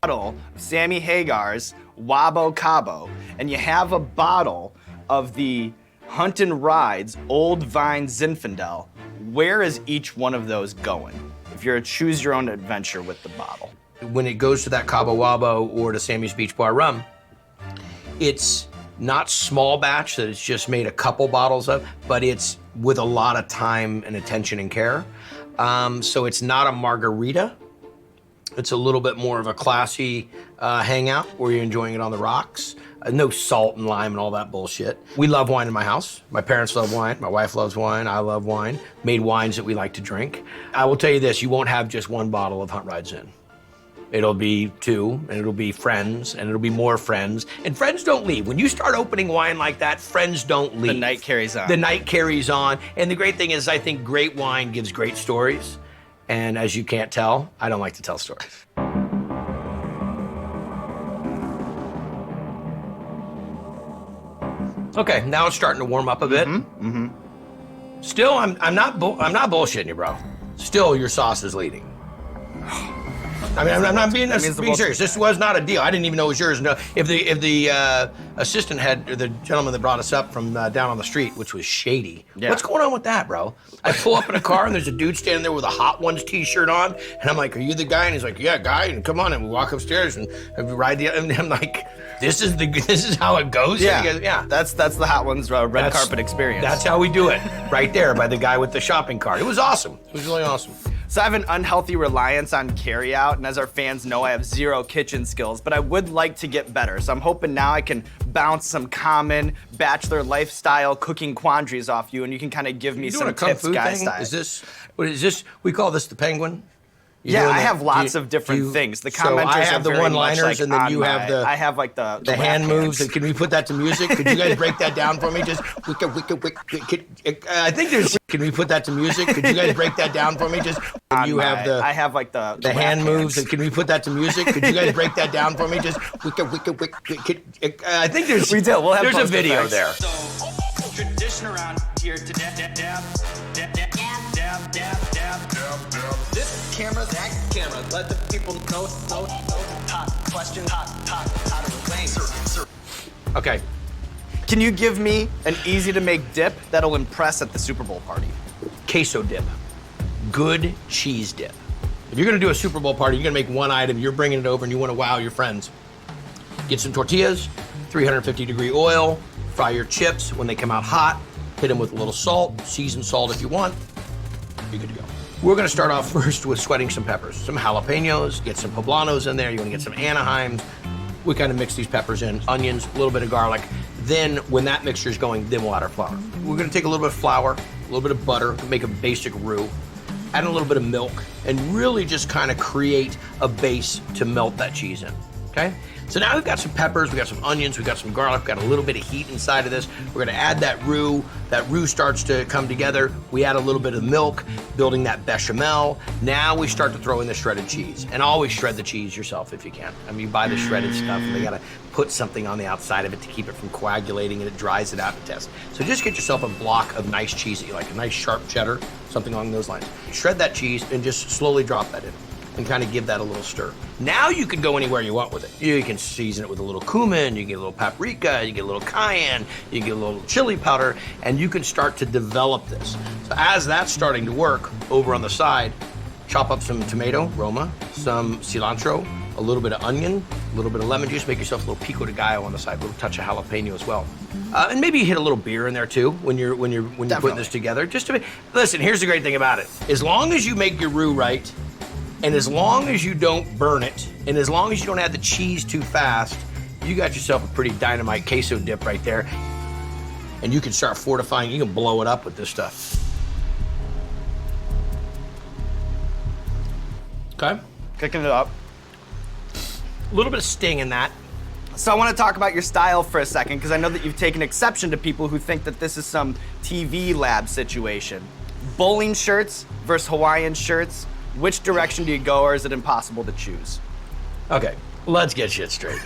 bottle of Sammy Hagar's Wabo Cabo, and you have a bottle of the Hunt and Rides Old Vine Zinfandel, where is each one of those going? If you're a choose your own adventure with the bottle. When it goes to that Cabo Wabo or to Sammy's Beach Bar rum, it's not small batch that it's just made a couple bottles of, but it's with a lot of time and attention and care. So it's not a margarita. It's a little bit more of a classy hangout where you're enjoying it on the rocks. No salt and lime and all that bullshit. We love wine in my house. My parents love wine. My wife loves wine. I love wine. Made wines that we like to drink. I will tell you this, you won't have just one bottle of Hunt Rides Inn. It'll be two, and it'll be friends, and it'll be more friends. And friends don't leave. When you start opening wine like that, friends don't leave. The night carries on. The night carries on. And the great thing is, I think great wine gives great stories. And as you can't tell, I don't like to tell stories. Okay, now it's starting to warm up a bit. Still, I'm not bullshitting you, bro. Still, your sauce is leading. I mean, I'm not being serious. This was not a deal. I didn't even know it was yours. No, if the assistant had, or the gentleman that brought us up from down on the street, which was shady. Yeah. What's going on with that, bro? I pull up in a car and there's a dude standing there with a Hot Ones t-shirt on, and I'm like, "Are you the guy?" And he's like, "Yeah, guy." And come on, and we walk upstairs and we ride the. And I'm like, "This is how it goes." Yeah, goes, yeah. That's the Hot Ones red carpet experience. That's how we do it, right there by the guy with the shopping cart. It was awesome. It was really awesome. So I have an unhealthy reliance on carryout, and as our fans know, I have zero kitchen skills, but I would like to get better. So I'm hoping now I can bounce some common bachelor lifestyle cooking quandaries off you, and you can kind of give me some tips, guy style. Is this? What is this? We call this the Penguin. Yeah, I have lots of different things. The commenters I have are the very one-liners, much like and then you have the. I have like the hand rap moves. hands. And can we put that to music? Could you guys break that down for me? Just I think there's. Can we put that to music? Could you guys break that down for me? Just you have the. I have like the hand rap moves. hands. And can we put that to music? Could you guys break that down for me? Just I think there's. We do. We'll have there's a post video effects. there. So, tradition around here to dab, dab, dab, dab, dab, dab, dab, dab, dab, dab. This camera, that camera, let the people know. Hot question, hot of Wayne. Sir. Okay. Can you give me an easy to make dip that'll impress at the Super Bowl party? Queso dip. Good cheese dip. If you're gonna do a Super Bowl party, you're gonna make one item, you're bringing it over and you wanna wow your friends. Get some tortillas, 350-degree oil, fry your chips when they come out hot, hit them with a little salt, seasoned salt if you want, you're good to go. We're gonna start off first with sweating some peppers, some jalapenos, get some poblanos in there, you wanna get some Anaheims. We kind of mix these peppers in, onions, a little bit of garlic. Then when that mixture is going, then we'll add our flour. We're gonna take a little bit of flour, a little bit of butter, make a basic roux, add a little bit of milk, and really just kind of create a base to melt that cheese in, okay? So now we've got some peppers, we've got some onions, we've got some garlic, we've got a little bit of heat inside of this. We're gonna add that roux. That roux starts to come together. We add a little bit of milk, building that bechamel. Now we start to throw in the shredded cheese. And always shred the cheese yourself if you can. I mean, you buy the shredded stuff and they gotta put something on the outside of it to keep it from coagulating and it dries it out to test. So just get yourself a block of nice cheese that you like, a nice sharp cheddar, something along those lines. Shred that cheese and just slowly drop that in and kind of give that a little stir. Now you can go anywhere you want with it. You can season it with a little cumin, you get a little paprika, you get a little cayenne, you get a little chili powder, and you can start to develop this. So as that's starting to work, over on the side, chop up some tomato, Roma, some cilantro, a little bit of onion, a little bit of lemon juice, make yourself a little pico de gallo on the side, a little touch of jalapeno as well. And maybe you hit a little beer in there too when you're putting this together. Just to listen, here's the great thing about it. As long as you make your roux right, and as long as you don't burn it, and as long as you don't add the cheese too fast, you got yourself a pretty dynamite queso dip right there. And you can start fortifying, you can blow it up with this stuff. Okay? Cooking it up. A little bit of sting in that. So I want to talk about your style for a second, because I know that you've taken exception to people who think that this is some TV lab situation. Bowling shirts versus Hawaiian shirts. Which direction do you go, or is it impossible to choose? Okay, let's get shit straight.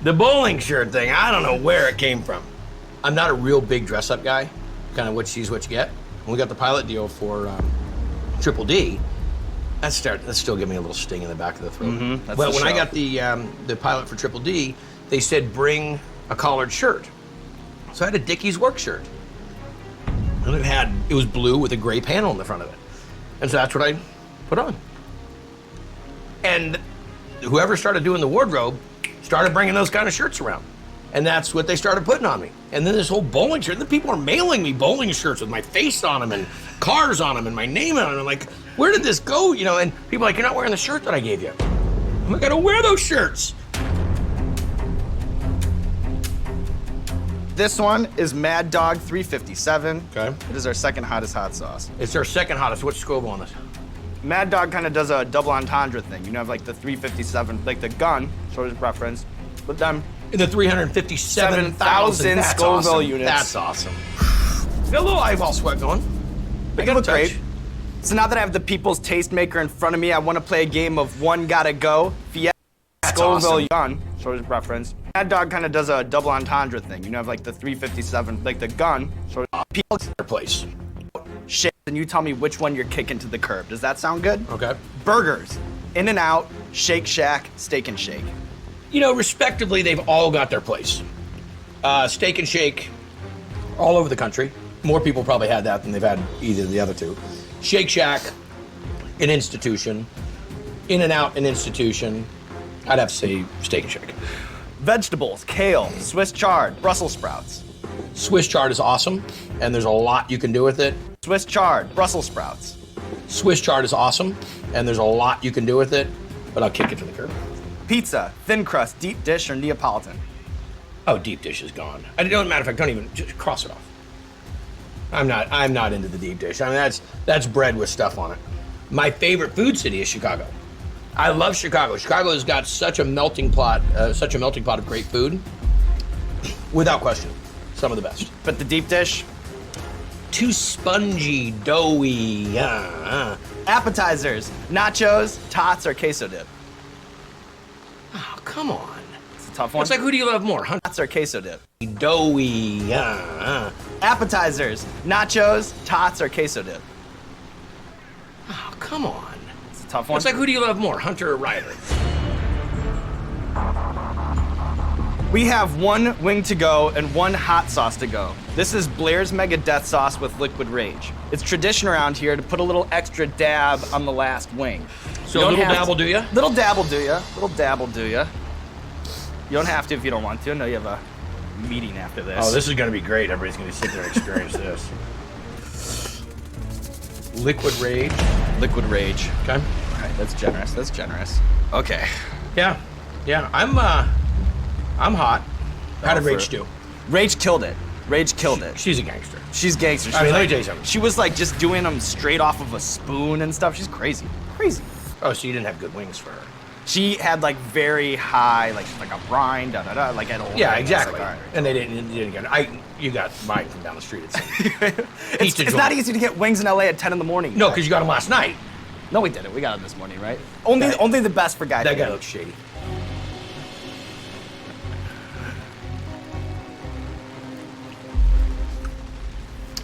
The bowling shirt thing, I don't know where it came from. I'm not a real big dress-up guy. Kind of what you see is what you get. When we got the pilot deal for Triple D, That's still giving me a little sting in the back of the throat. That's Well, the when I show. got the pilot for Triple D, they said bring a collared shirt. So I had a Dickies work shirt. And it was blue with a gray panel in the front of it. And so that's what I put on. And whoever started doing the wardrobe started bringing those kind of shirts around. And that's what they started putting on me. And then this whole bowling shirt, and then people are mailing me bowling shirts with my face on them and cars on them and my name on them. I'm like, where did this go? You know, and people are like, you're not wearing the shirt that I gave you. I'm like, I don't wear those shirts. This one is Mad Dog 357. Okay. It is our second hottest hot sauce. It's our second hottest. What's Scobo on this? Mad Dog kind of does a double entendre thing. You know, have like the 357, like the gun, sort of reference, but then The 357,000 7,000 Scoville awesome. units. That's awesome. Got a little eyeball sweat going. They look great. So now that I have the People's Tastemaker in front of me, I want to play a game of One Gotta Go. Fiat Scoville awesome. gun, sort of reference. Mad Dog kind of does a double entendre thing. You know, have like the 357, like the gun, sort of Their place. shit, and you tell me which one you're kicking to the curb. Does that sound good? Okay. Burgers, In-N-Out, Shake Shack, Steak and Shake. You know, respectively, they've all got their place. Steak and Shake, all over the country. More people probably had that than they've had either of the other two. Shake Shack, an institution. In-N-Out, an institution. I'd have to say Steak and Shake. Vegetables, kale, Swiss chard, Brussels sprouts. Swiss chard is awesome, and there's a lot you can do with it. Swiss chard, Brussels sprouts. Swiss chard is awesome, and there's a lot you can do with it, but I'll kick it to the curb. Pizza, thin crust, deep dish, or Neapolitan. Oh, deep dish is gone. It doesn't matter if I don't even just cross it off. I'm not into the deep dish. I mean, that's bread with stuff on it. My favorite food city is Chicago. I love Chicago. Chicago has got such a melting pot of great food. Without question, some of the best. But the deep dish? Too spongy, doughy. Appetizers, nachos, tots, or queso dip. Oh, come on. It's a tough one. It's like, who do you love more? Tots or queso dip. Doughy. Appetizers, nachos, tots, or queso dip. Oh, come on. It's a tough one. It's like, who do you love more, Hunter or Ryder? We have one wing to go and one hot sauce to go. This is Blair's Mega Death Sauce with Liquid Rage. It's tradition around here to put a little extra dab on the last wing. So You a don't little have dabble, do ya? Little dabble do ya. Little dabble do ya. You don't have to if you don't want to. I know you have a meeting after this. Oh, this is going to be great. Everybody's going to sit there and experience this. Liquid Rage. Liquid Rage. Okay. All right, that's generous. That's generous. Okay. Yeah. I'm hot. How did for Rage it. do? Rage killed it. Rage killed it. She's a gangster. She's gangster. She I mean, was let me like- tell you something. She was like just doing them straight off of a spoon and stuff. She's crazy. Crazy. Oh, so you didn't have good wings for her. She had like very high, like a brine, da da da, like at all. Yeah, exactly. And they didn't get it. You got mine from down the street. It's not easy to get wings in LA at 10 in the morning. No, because you got them last night. No, we didn't. We got them this morning, right? Only the best for Guy That guy Fieri. looks shady.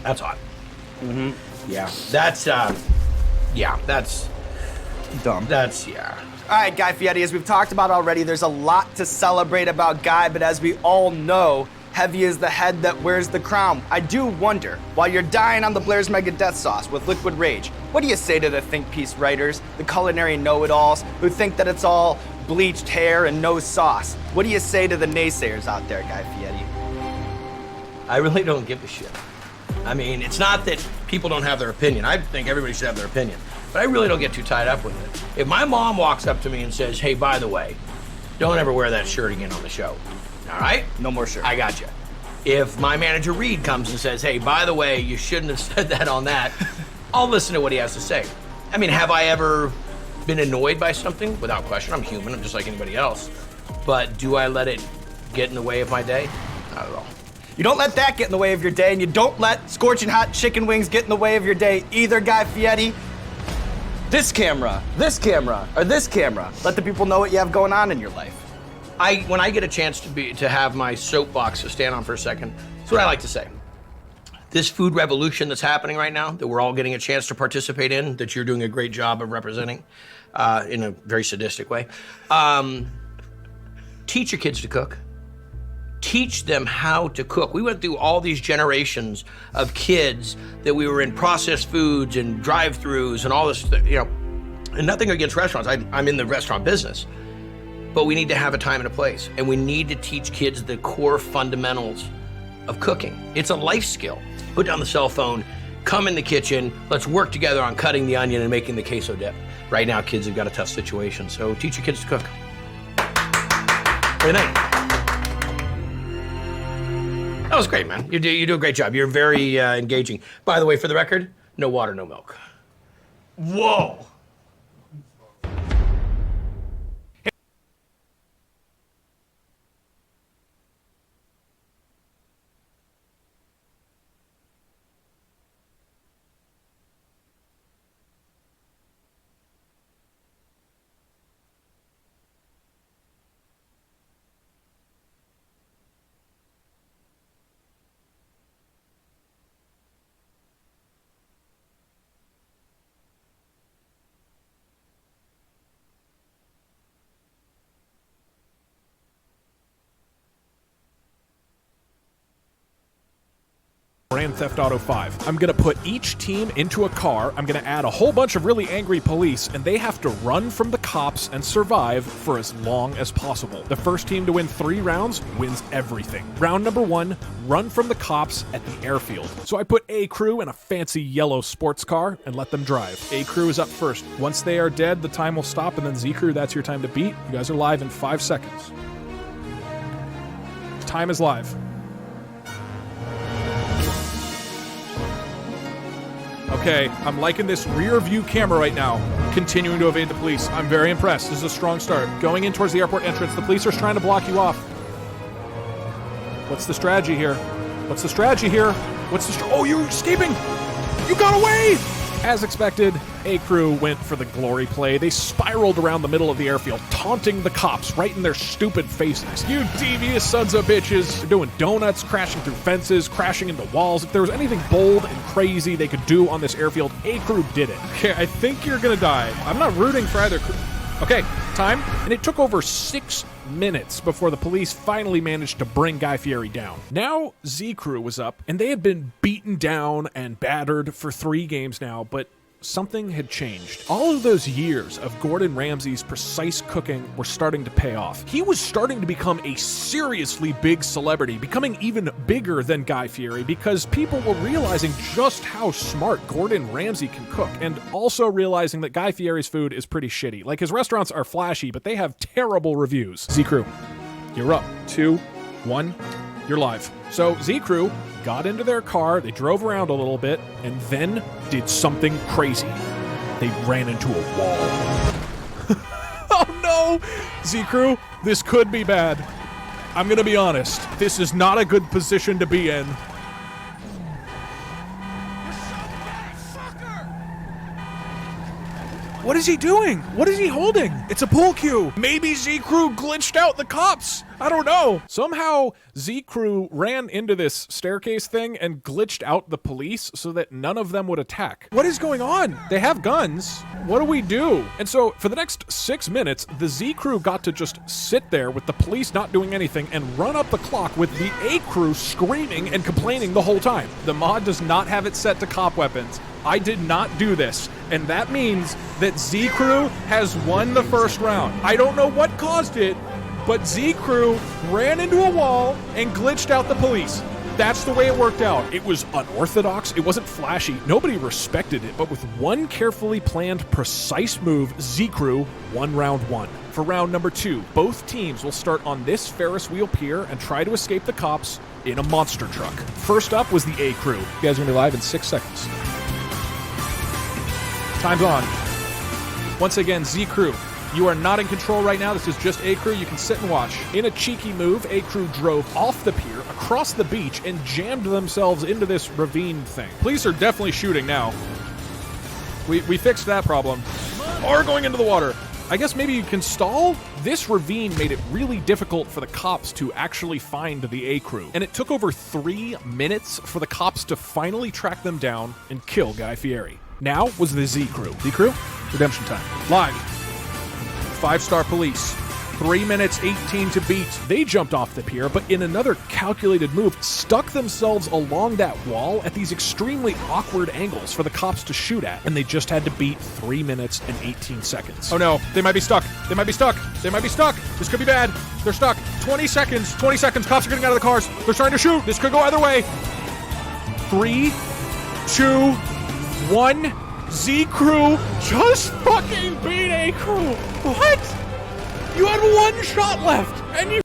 That's hot. Mm-hmm. Yeah. That's Dumb. yeah. All right, Guy Fieri, as we've talked about already, there's a lot to celebrate about Guy, but as we all know, heavy is the head that wears the crown. I do wonder, while you're dying on the Blair's Mega Death Sauce with Liquid Rage, what do you say to the think piece writers, the culinary know-it-alls, who think that it's all bleached hair and no sauce? What do you say to the naysayers out there, Guy Fieri? I really don't give a shit. I mean, it's not that people don't have their opinion. I think everybody should have their opinion. But I really don't get too tied up with it. If my mom walks up to me and says, hey, by the way, don't ever wear that shirt again on the show. All right? No more shirt. I got you. If my manager Reed comes and says, hey, by the way, you shouldn't have said that on that, I'll listen to what he has to say. I mean, have I ever been annoyed by something? Without question. I'm human. I'm just like anybody else. But do I let it get in the way of my day? Not at all. You don't let that get in the way of your day, and you don't let scorching hot chicken wings get in the way of your day either, Guy Fieri. This camera, or this camera. Let the people know what you have going on in your life. When I get a chance to have my soapbox to stand on for a second, that's what I like to say. this food revolution that's happening right now, that we're all getting a chance to participate in, that you're doing a great job of representing in a very sadistic way. Teach your kids to cook. Teach them how to cook. We went through all these generations of kids that we were in processed foods and drive-thrus and all this, and nothing against restaurants. I'm in the restaurant business. But we need to have a time and a place. And we need to teach kids the core fundamentals of cooking. It's a life skill. Put down the cell phone, come in the kitchen, let's work together on cutting the onion and making the queso dip. Right now, kids have got a tough situation, so teach your kids to cook. What do you think? That was great, man. You do a great job. You're very engaging. By the way, for the record, no water, no milk. Whoa! Grand Theft Auto 5. I'm gonna put each team into a car, I'm gonna add a whole bunch of really angry police, and they have to run from the cops and survive for as long as possible. The first team to win 3 rounds wins everything. Round number 1, run from the cops at the airfield. So I put A Crew in a fancy yellow sports car and let them drive. A Crew is up first. Once they are dead, the time will stop, and then Z Crew, that's your time to beat. You guys are live in 5 seconds. Time is live. Okay, I'm liking this rear view camera right now. Continuing to evade the police. I'm very impressed. This is a strong start. Going in towards the airport entrance. The police are trying to block you off. What's the strategy here? What's the strategy here? Oh, you're escaping! You got away! As expected, A Crew went for the glory play. They spiraled around the middle of the airfield, taunting the cops right in their stupid faces. You devious sons of bitches. They're doing donuts, crashing through fences, crashing into walls. If there was anything bold and crazy they could do on this airfield, A Crew did it. Okay, I think you're gonna die. I'm not rooting for either crew. Okay, time. And it took over 6 minutes before the police finally managed to bring Guy Fieri down. Now, Z Crew was up, and they had been beaten down and battered for 3 games now, but something had changed. All of those years of Gordon Ramsay's precise cooking were starting to pay off. He was starting to become a seriously big celebrity, becoming even bigger than Guy Fieri, because people were realizing just how smart Gordon Ramsay can cook, and also realizing that Guy Fieri's food is pretty shitty. Like, his restaurants are flashy, but they have terrible reviews. Z Crew, you're up. 2, 1, you're live. So Z Crew got into their car, they drove around a little bit, and then did something crazy. They ran into a wall. Oh no! Z Crew, this could be bad. I'm gonna be honest, this is not a good position to be in. What is he doing? What is he holding? It's a pool cue. Maybe Z Crew glitched out the cops. I don't know. Somehow Z Crew ran into this staircase thing and glitched out the police so that none of them would attack. What is going on? They have guns. What do we do? And so for the next 6 minutes, the Z Crew got to just sit there with the police not doing anything and run up the clock with the A Crew screaming and complaining the whole time. The mod does not have it set to cop weapons. I did not do this, and that means that Z Crew has won the first round. I don't know what caused it, but Z Crew ran into a wall and glitched out the police. That's the way it worked out. It was unorthodox, it wasn't flashy, nobody respected it, but with one carefully planned, precise move, Z Crew won round 1. For round number 2, both teams will start on this Ferris wheel pier and try to escape the cops in a monster truck. First up was the A Crew. You guys are gonna be live in 6 seconds. Time's on. Once again, Z Crew, you are not in control right now. This is just A Crew. You can sit and watch. In a cheeky move, A Crew drove off the pier, across the beach, and jammed themselves into this ravine thing. Police are definitely shooting now. We fixed that problem. Or going into the water. I guess maybe you can stall? This ravine made it really difficult for the cops to actually find the A crew, and it took over 3 minutes for the cops to finally track them down and kill Guy Fieri. Now was the Z crew. Z crew? Redemption time. Live. 5-star police. 3 minutes 18 to beat. They jumped off the pier, but in another calculated move, stuck themselves along that wall at these extremely awkward angles for the cops to shoot at, and they just had to beat 3 minutes and 18 seconds. Oh no, they might be stuck. They might be stuck. They might be stuck. This could be bad. They're stuck. 20 seconds. 20 seconds. Cops are getting out of the cars. They're trying to shoot. This could go either way. 3, 2, 1. Z crew just fucking beat A crew. What? You had 1 shot left, and you